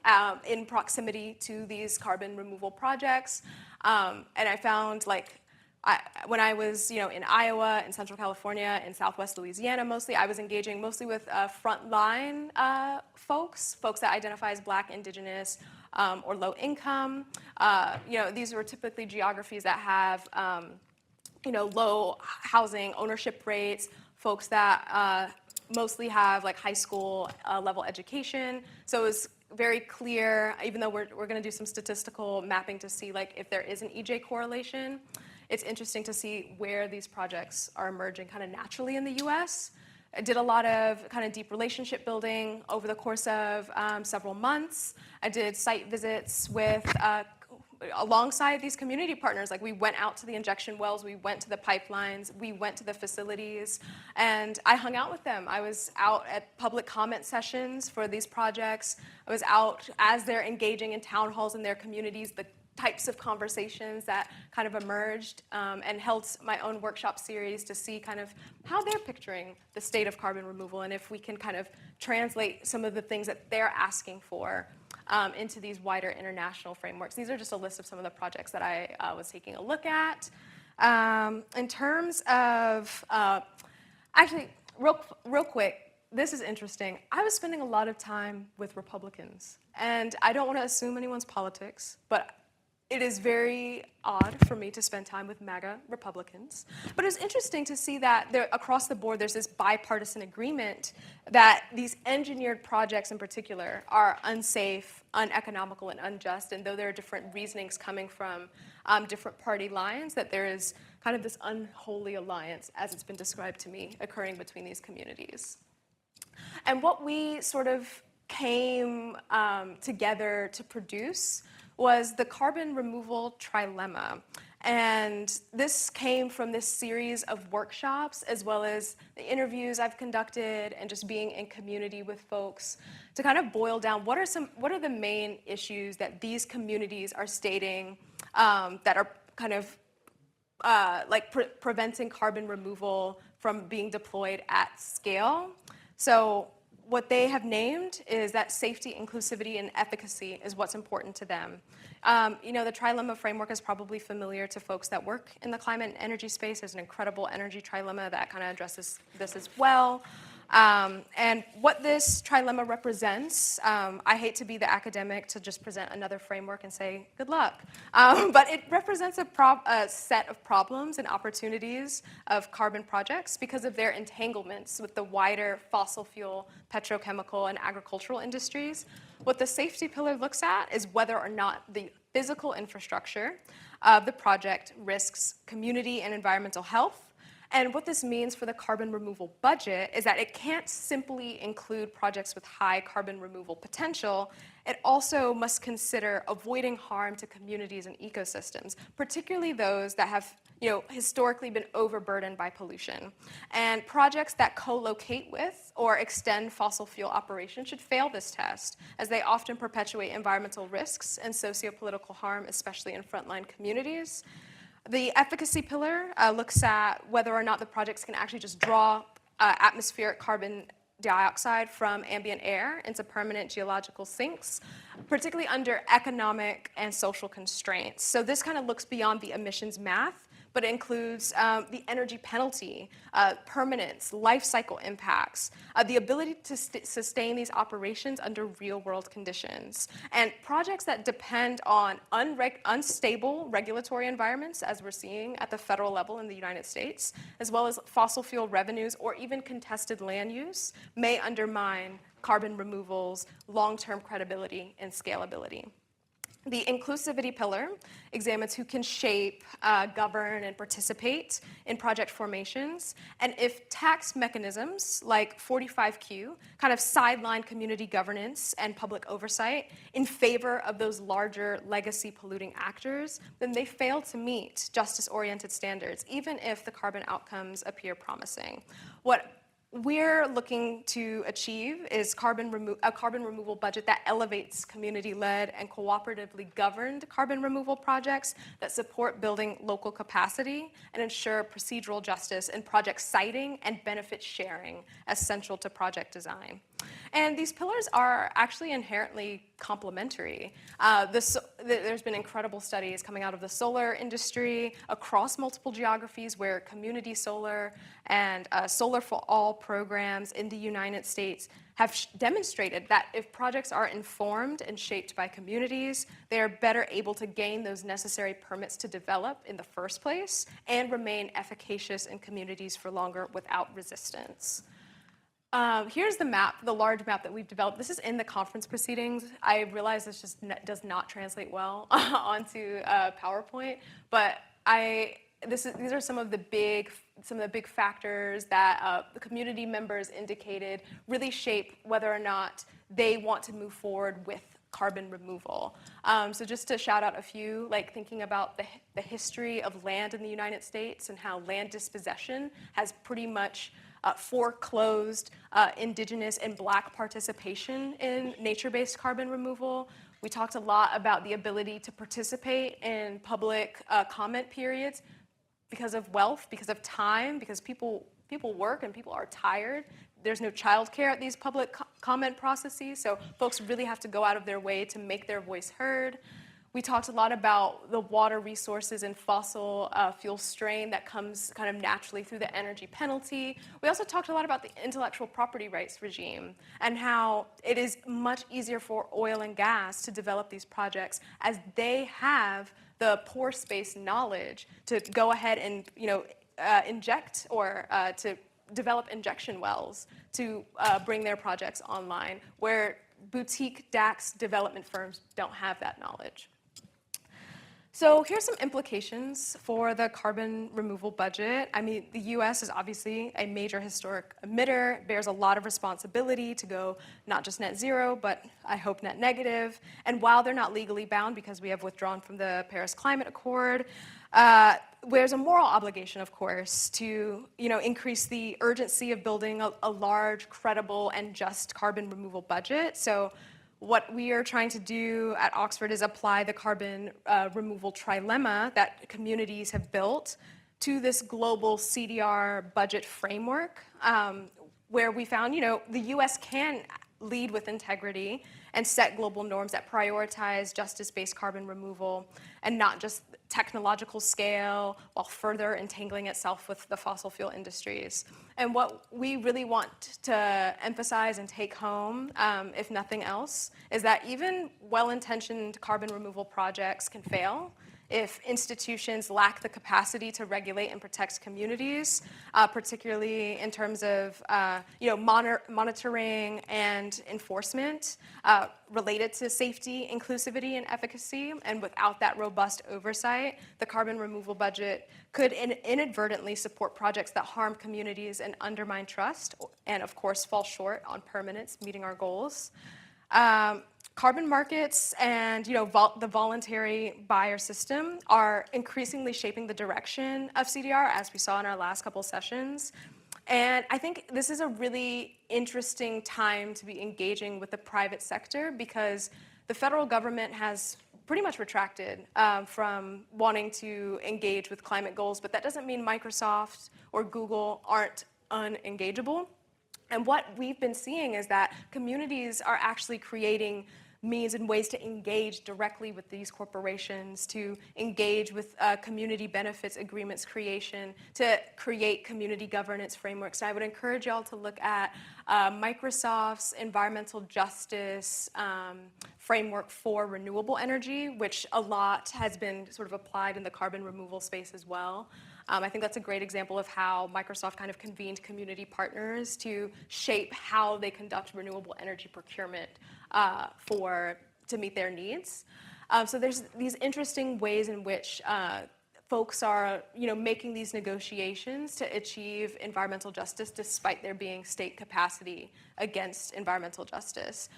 in proximity to these carbon removal projects. And I found when I was in Iowa, in Central California, in Southwest Louisiana mostly, I was engaging mostly with frontline folks that identify as Black, Indigenous, or low income. These were typically geographies that have low housing ownership rates, folks that mostly have high school level education. So it was very clear, even though we're going to do some statistical mapping to see if there is an EJ correlation, it's interesting to see where these projects are emerging kind of naturally in the US. I did a lot of kind of deep relationship building over the course of several months. I did site visits with alongside these community partners. We went out to the injection wells, we went to the pipelines, we went to the facilities, and I hung out with them. I was out at public comment sessions for these projects. I was out as they're engaging in town halls in their communities, the types of conversations that kind of emerged, and held my own workshop series to see kind of how they're picturing the state of carbon removal and if we can kind of translate some of the things that they're asking for into these wider international frameworks. These are just a list of some of the projects that I was taking a look at. In terms of, actually, real quick, this is interesting. I was spending a lot of time with Republicans, and I don't want to assume anyone's politics, but it is very odd for me to spend time with MAGA Republicans. But it was interesting to see that across the board, there's this bipartisan agreement that these engineered projects in particular are unsafe, uneconomical, and unjust. And though there are different reasonings coming from different party lines, that there is kind of this unholy alliance, as it's been described to me, occurring between these communities. And what we sort of came together to produce was the carbon removal trilemma. And this came from this series of workshops, as well as the interviews I've conducted and just being in community with folks to kind of boil down what are the main issues that these communities are stating that are kind of preventing carbon removal from being deployed at scale. So what they have named is that safety, inclusivity, and efficacy is what's important to them. The trilemma framework is probably familiar to folks that work in the climate and energy space. There's an incredible energy trilemma that kind of addresses this as well. And what this trilemma represents, I hate to be the academic to just present another framework and say, good luck. But it represents a set of problems and opportunities of carbon projects because of their entanglements with the wider fossil fuel, petrochemical, and agricultural industries. What the safety pillar looks at is whether or not physical infrastructure of the project risks community and environmental health. And what this means for the carbon removal budget is that it can't simply include projects with high carbon removal potential. It also must consider avoiding harm to communities and ecosystems, particularly those that have historically been overburdened by pollution. And projects that co-locate with or extend fossil fuel operations should fail this test, as they often perpetuate environmental risks and socio-political harm, especially in frontline communities. The efficacy pillar looks at whether or not the projects can actually just draw atmospheric carbon dioxide from ambient air into permanent geological sinks, particularly under economic and social constraints. So this kind of looks beyond the emissions math, but it includes the energy penalty, permanence, life cycle impacts, the ability to sustain these operations under real-world conditions. And projects that depend on unstable regulatory environments, as we're seeing at the federal level in the United States, as well as fossil fuel revenues or even contested land use, may undermine carbon removal's long-term credibility and scalability. The inclusivity pillar examines who can shape, govern, and participate in project formations, and if tax mechanisms like 45Q kind of sideline community governance and public oversight in favor of those larger legacy polluting actors, then they fail to meet justice-oriented standards, even if the carbon outcomes appear promising. What we're looking to achieve is a carbon removal budget that elevates community-led and cooperatively governed carbon removal projects that support building local capacity and ensure procedural justice in project siting and benefit sharing as central to project design. And these pillars are actually inherently complementary. There's been incredible studies coming out of the solar industry across multiple geographies where community solar and solar for all programs in the United States have demonstrated that if projects are informed and shaped by communities, they are better able to gain those necessary permits to develop in the first place and remain efficacious in communities for longer without resistance. Here's the map, the large map that we've developed. This is in the conference proceedings. I realize this just does not translate well onto PowerPoint, but these are some of the big factors that the community members indicated really shape whether or not they want to move forward with carbon removal. So just to shout out a few, like thinking about the history of land in the United States and how land dispossession has pretty much foreclosed indigenous and Black participation in nature-based carbon removal. We talked a lot about the ability to participate in public comment periods because of wealth, because of time, because people work and people are tired. There's no childcare at these public comment processes, so folks really have to go out of their way to make their voice heard. We talked a lot about the water resources and fossil fuel strain that comes kind of naturally through the energy penalty. We also talked a lot about the intellectual property rights regime and how it is much easier for oil and gas to develop these projects as they have the pore space knowledge to go ahead and inject or to develop injection wells to bring their projects online, where boutique DAX development firms don't have that knowledge. So here's some implications for the carbon removal budget. I mean, the US is obviously a major historic emitter, bears a lot of responsibility to go not just net zero, but I hope net negative. And while they're not legally bound because we have withdrawn from the Paris Climate Accord, there's a moral obligation, of course, to increase the urgency of building a large, credible, and just carbon removal budget. So what we are trying to do at Oxford is apply the carbon removal trilemma that communities have built to this global CDR budget framework, where we found, the US can lead with integrity and set global norms that prioritize justice-based carbon removal and not just technological scale while further entangling itself with the fossil fuel industries. And what we really want to emphasize and take home, if nothing else, is that even well-intentioned carbon removal projects can fail if institutions lack the capacity to regulate and protect communities, particularly in terms of monitoring and enforcement related to safety, inclusivity, and efficacy. And without that robust oversight, the carbon removal budget could inadvertently support projects that harm communities and undermine trust, and of course fall short on permanence, meeting our goals. Carbon markets and the voluntary buyer system are increasingly shaping the direction of CDR, as we saw in our last couple sessions. And I think this is a really interesting time to be engaging with the private sector, because the federal government has pretty much retracted from wanting to engage with climate goals, but that doesn't mean Microsoft or Google aren't unengageable. And what we've been seeing is that communities are actually creating means and ways to engage directly with these corporations, to engage with community benefits agreements creation, to create community governance frameworks. And I would encourage y'all to look at Microsoft's environmental justice framework for renewable energy, which a lot has been sort of applied in the carbon removal space as well. I think that's a great example of how Microsoft kind of convened community partners to shape how they conduct renewable energy procurement to meet their needs. So there's these interesting ways in which folks are making these negotiations to achieve environmental justice despite there being state capacity against environmental justice.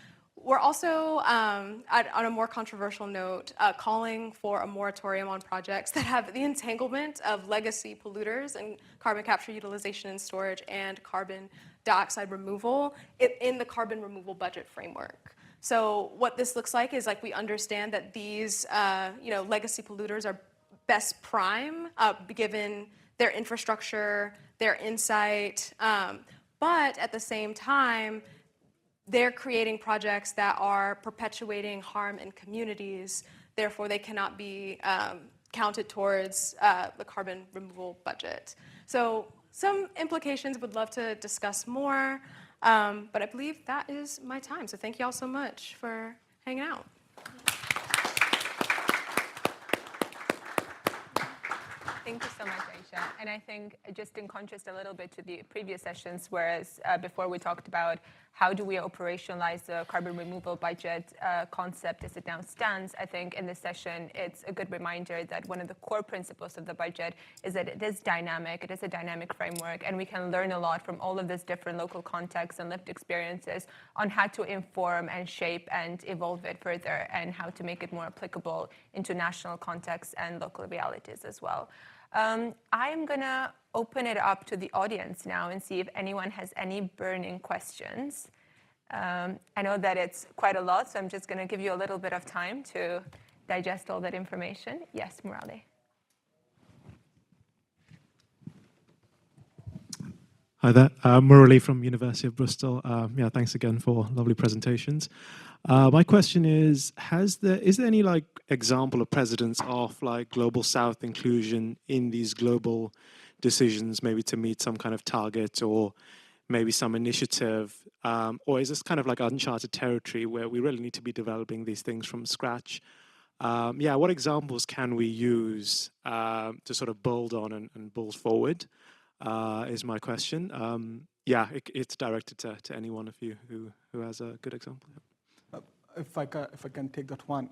We're also, on a more controversial note, calling for a moratorium on projects that have the entanglement of legacy polluters and carbon capture, utilization, and storage, and carbon dioxide removal in the carbon removal budget framework. So what this looks like is we understand that these legacy polluters are best prime given their infrastructure, their insight, but at the same time, they're creating projects that are perpetuating harm in communities. Therefore, they cannot be counted towards the carbon removal budget. So some implications, would love to discuss more, but I believe that is my time. So thank you all so much for hanging out. Thank you so much, Aisha. And I think just in contrast a little bit to the previous sessions, whereas before we talked about how do we operationalize the carbon removal budget concept as it now stands, I think in this session it's a good reminder that one of the core principles of the budget is that it is dynamic, it is a dynamic framework, and we can learn a lot from all of these different local contexts and lived experiences on how to inform and shape and evolve it further, and how to make it more applicable into national contexts and local realities as well. I am going to open it up to the audience now and see if anyone has any burning questions. I know that it's quite a lot, so I'm just going to give you a little bit of time to digest all that information. Yes, Murali. Hi there, Murali from University of Bristol. Yeah, thanks again for lovely presentations. My question is there any example of precedents of global South inclusion in these global decisions, maybe to meet some kind of target or maybe some initiative, or is this kind of uncharted territory where we really need to be developing these things from scratch? Yeah, what examples can we use to sort of build on and build forward? Is my question. Yeah, it's directed to any one of you who has a good example. If I can take that one.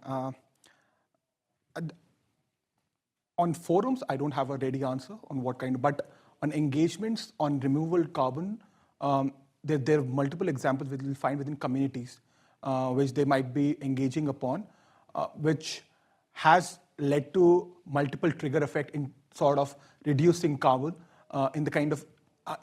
On forums, I don't have a ready answer on what kind, but on engagements on removal carbon, there are multiple examples which we'll find within communities, which they might be engaging upon, which has led to multiple trigger effect in sort of reducing carbon in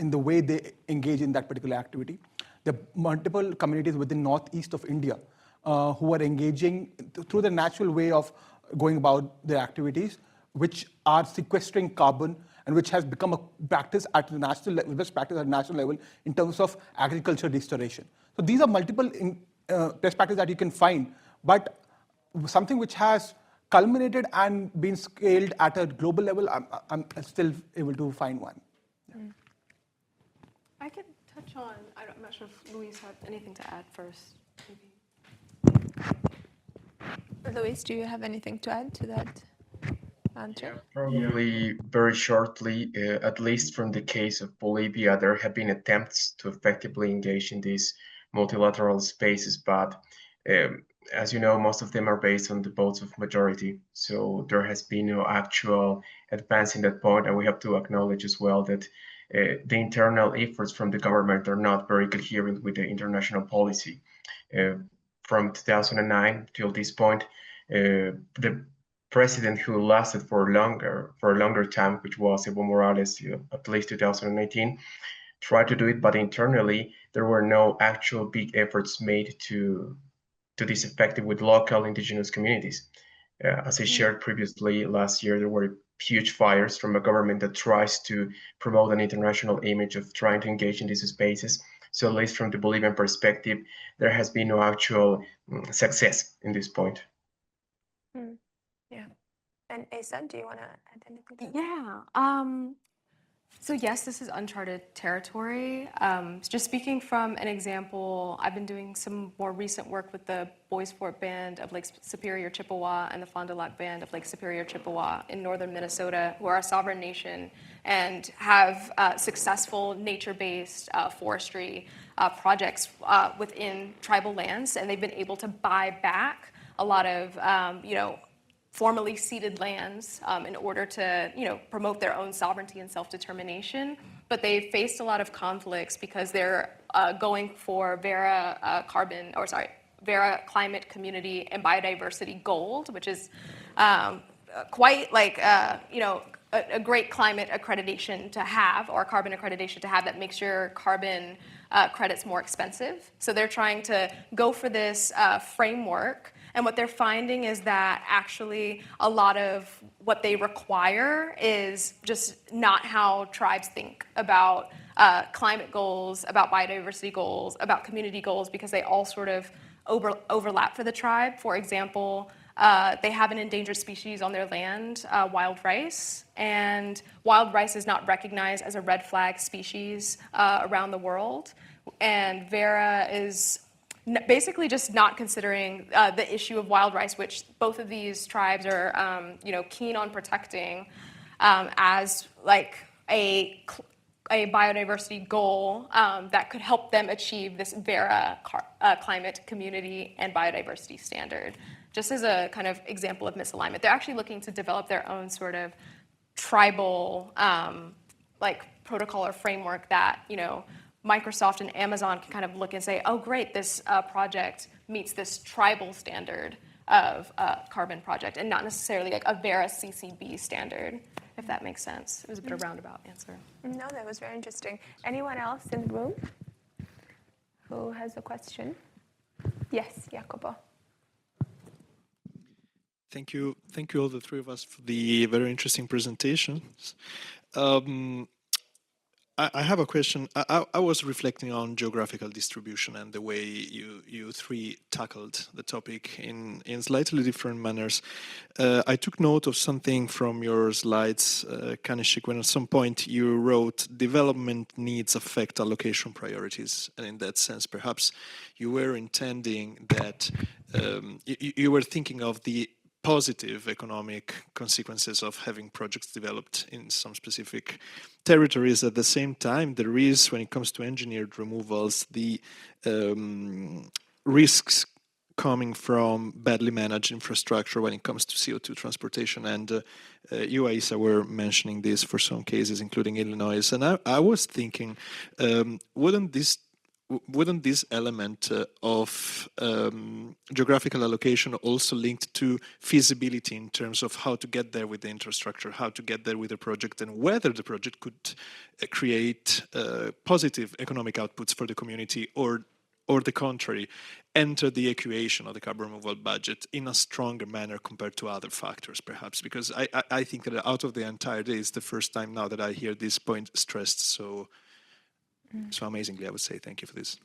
the way they engage in that particular activity. There are multiple communities within northeast of India who are engaging through the natural way of going about their activities, which are sequestering carbon and which has become a practice at the national level, best practice at national level in terms of agriculture restoration. So these are multiple best practices that you can find, but something which has culminated and been scaled at a global level, I'm still able to find one. Yeah. I could touch on, I'm not sure if Luis had anything to add first. Maybe. Luis, do you have anything to add to that? Andre? Probably very shortly, at least from the case of Bolivia, there have been attempts to effectively engage in these multilateral spaces, but as you know, most of them are based on the votes of majority. So there has been no actual advance in that point, and we have to acknowledge as well that the internal efforts from the government are not very coherent with the international policy. From 2009 till this point, the president who lasted for a longer time, which was Evo Morales, at least 2019, tried to do it, but internally there were no actual big efforts made to this effective with local indigenous communities. As I shared previously, last year there were huge fires from a government that tries to promote an international image of trying to engage in these spaces. So at least from the Bolivian perspective, there has been no actual success in this point. Yeah. And Asa, do you want to add anything to that? Yeah. So yes, this is uncharted territory. Just speaking from an example, I've been doing some more recent work with the Bois Forte Band of Lake Superior, Chippewa, and the Fond du Lac Band of Lake Superior, Chippewa in northern Minnesota, who are a sovereign nation and have successful nature-based forestry projects within tribal lands, and they've been able to buy back a lot of, formerly ceded lands in order to, promote their own sovereignty and self-determination. But they've faced a lot of conflicts because they're going for Verra Climate, Community, and Biodiversity Gold, which is quite like, a great climate accreditation to have, or carbon accreditation to have, that makes your carbon credits more expensive. So they're trying to go for this framework. And what they're finding is that actually a lot of what they require is just not how tribes think about climate goals, about biodiversity goals, about community goals, because they all sort of overlap for the tribe. For example, they have an endangered species on their land, wild rice, and wild rice is not recognized as a red flag species around the world. And Verra is basically just not considering the issue of wild rice, which both of these tribes are, keen on protecting as like a biodiversity goal that could help them achieve this Verra climate, community, and biodiversity standard. Just as a kind of example of misalignment, they're actually looking to develop their own sort of tribal protocol or framework that, Microsoft and Amazon can kind of look and say, oh, great, this project meets this tribal standard of carbon project, and not necessarily like a Verra CCB standard, if that makes sense. It was a bit of a roundabout answer. No, that was very interesting. Anyone else in the room who has a question? Yes, Jacopo. Thank you, all the three of us, for the very interesting presentations. I have a question. I was reflecting on geographical distribution and the way you three tackled the topic in slightly different manners. I took note of something from your slides, Kanishik, when at some point you wrote, development needs affect allocation priorities. And in that sense, perhaps you were intending that, you were thinking of the positive economic consequences of having projects developed in some specific territories. At the same time, there is, when it comes to engineered removals, the risks coming from badly managed infrastructure when it comes to CO2 transportation. And you, Aisa, were mentioning this for some cases, including Illinois. And I was thinking, wouldn't this element of geographical allocation also linked to feasibility in terms of how to get there with the infrastructure, how to get there with the project, and whether the project could create positive economic outputs for the community, or the contrary, enter the equation of the carbon removal budget in a stronger manner compared to other factors, perhaps? Because I think that out of the entire day, it's the first time now that I hear this point stressed so amazingly. I would say thank you for this.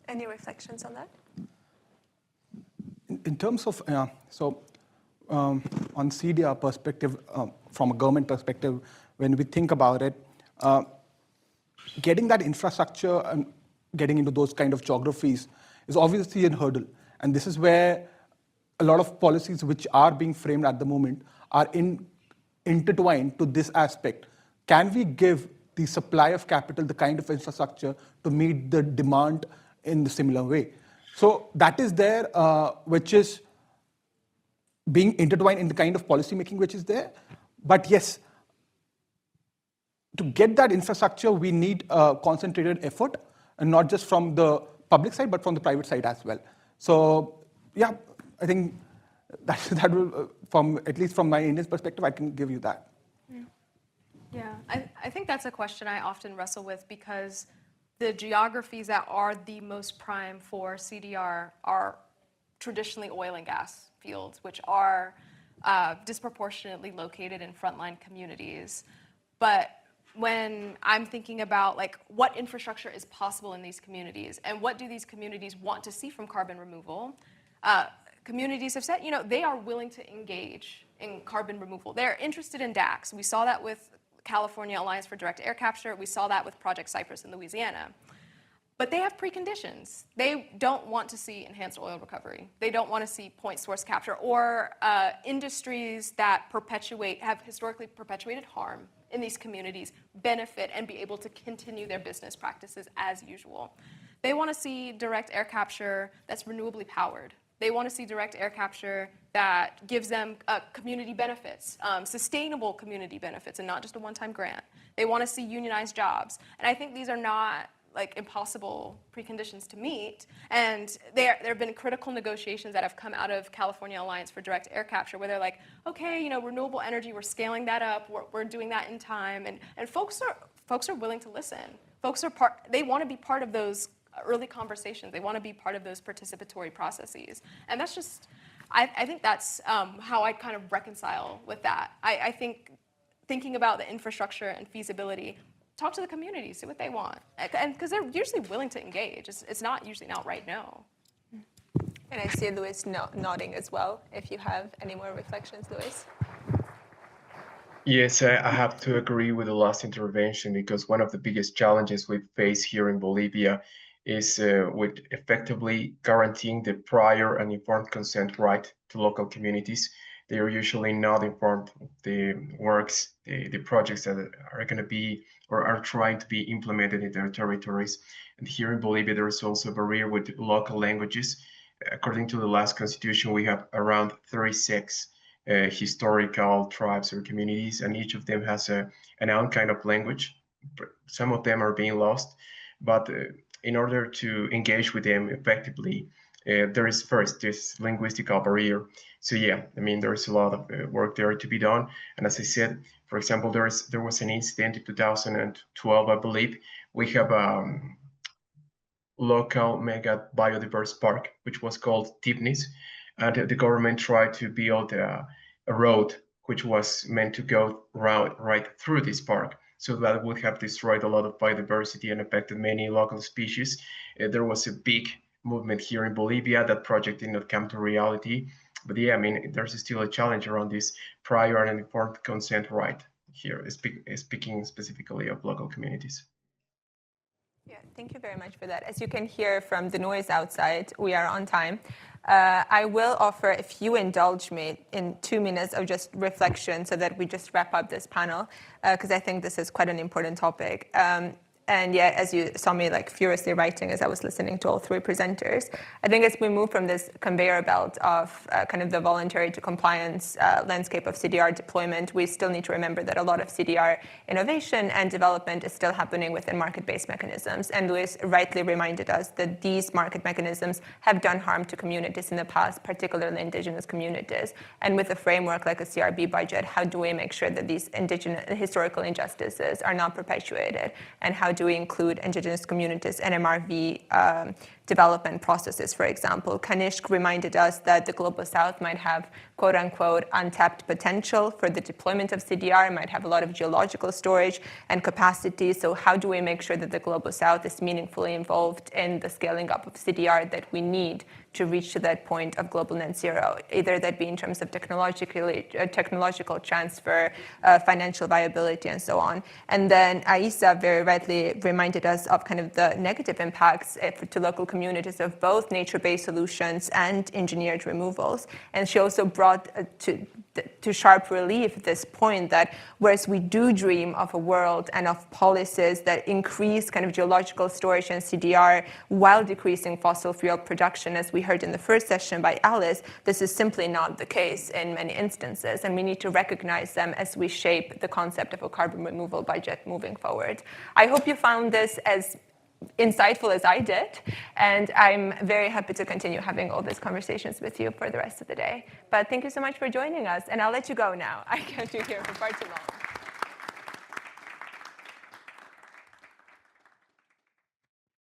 Any reflections on that? In terms of, on CDR perspective, from a government perspective, when we think about it, getting that infrastructure and getting into those kind of geographies is obviously a hurdle. And this is where a lot of policies which are being framed at the moment are intertwined to this aspect. Can we give the supply of capital the kind of infrastructure to meet the demand in the similar way? So that is there, which is being intertwined in the kind of policy making which is there. But yes, to get that infrastructure, we need a concentrated effort, and not just from the public side, but from the private side as well. So yeah, I think that will, at least from my Indian perspective, I can give you that. Yeah, I think that's a question I often wrestle with, because the geographies that are the most prime for CDR are traditionally oil and gas fields, which are disproportionately located in frontline communities. But when I'm thinking about like what infrastructure is possible in these communities and what do these communities want to see from carbon removal, communities have said, they are willing to engage in carbon removal. They're interested in DACs. We saw that with California Alliance for Direct Air Capture. We saw that with Project Cypress in Louisiana. But they have preconditions. They don't want to see enhanced oil recovery. They don't want to see point source capture or industries that have historically perpetuated harm in these communities benefit and be able to continue their business practices as usual. They want to see direct air capture that's renewably powered. They want to see direct air capture that gives them community benefits, sustainable community benefits, and not just a one-time grant. They want to see unionized jobs. And I think these are not like impossible preconditions to meet. And there have been critical negotiations that have come out of California Alliance for Direct Air Capture, where they're like, okay, renewable energy, we're scaling that up, we're doing that in time, and folks are willing to listen. They want to be part of those early conversations. They want to be part of those participatory processes. And that's just, I think that's how I kind of reconcile with that. I think thinking about the infrastructure and feasibility, talk to the community, see what they want. And because they're usually willing to engage. It's not usually an outright no. And I see Luis nodding as well. If you have any more reflections, Luis. Yes, I have to agree with the last intervention, because one of the biggest challenges we face here in Bolivia is with effectively guaranteeing the prior and informed consent right to local communities. They are usually not informed of the works, the projects that are going to be or are trying to be implemented in their territories. And here in Bolivia, there is also a barrier with local languages. According to the last constitution, we have around 36 historical tribes or communities, and each of them has an own kind of language. Some of them are being lost, but in order to engage with them effectively, there is first this linguistical barrier. So yeah, I mean, there's a lot of work there to be done. And as I said, for example, there was an incident in 2012, I believe. We have a local mega biodiverse park, which was called Tipnis, and the government tried to build a road which was meant to go right through this park. So that would have destroyed a lot of biodiversity and affected many local species. There was a big movement here in Bolivia. That project did not come to reality. But yeah, I mean, there's still a challenge around this prior and informed consent right here, speaking specifically of local communities. Yeah, thank you very much for that. As you can hear from the noise outside, we are on time. I will offer, if you indulge me, in 2 minutes of just reflection so that we just wrap up this panel, because I think this is quite an important topic. And yeah, as you saw me like furiously writing as I was listening to all 3 presenters, I think as we move from this conveyor belt of kind of the voluntary to compliance landscape of CDR deployment, we still need to remember that a lot of CDR innovation and development is still happening within market-based mechanisms. And Luis rightly reminded us that these market mechanisms have done harm to communities in the past, particularly indigenous communities. And with a framework like a CRB budget, how do we make sure that these historical injustices are not perpetuated? And how do we include indigenous communities and MRV development processes, for example? Kanishk reminded us that the Global South might have, quote unquote, untapped potential for the deployment of CDR, might have a lot of geological storage and capacity. So how do we make sure that the Global South is meaningfully involved in the scaling up of CDR that we need to reach to that point of global net zero, either that be in terms of technological transfer, financial viability, and so on. And then Aisa very rightly reminded us of kind of the negative impacts to local communities communities of both nature-based solutions and engineered removals. And she also brought to sharp relief this point that whereas we do dream of a world and of policies that increase kind of geological storage and CDR while decreasing fossil fuel production, as we heard in the first session by Alice, this is simply not the case in many instances, and we need to recognize them as we shape the concept of a carbon removal budget moving forward. I hope you found this as insightful as I did, and I'm very happy to continue having all these conversations with you for the rest of the day. But thank you so much for joining us, and I'll let you go now. I kept you here for far too long.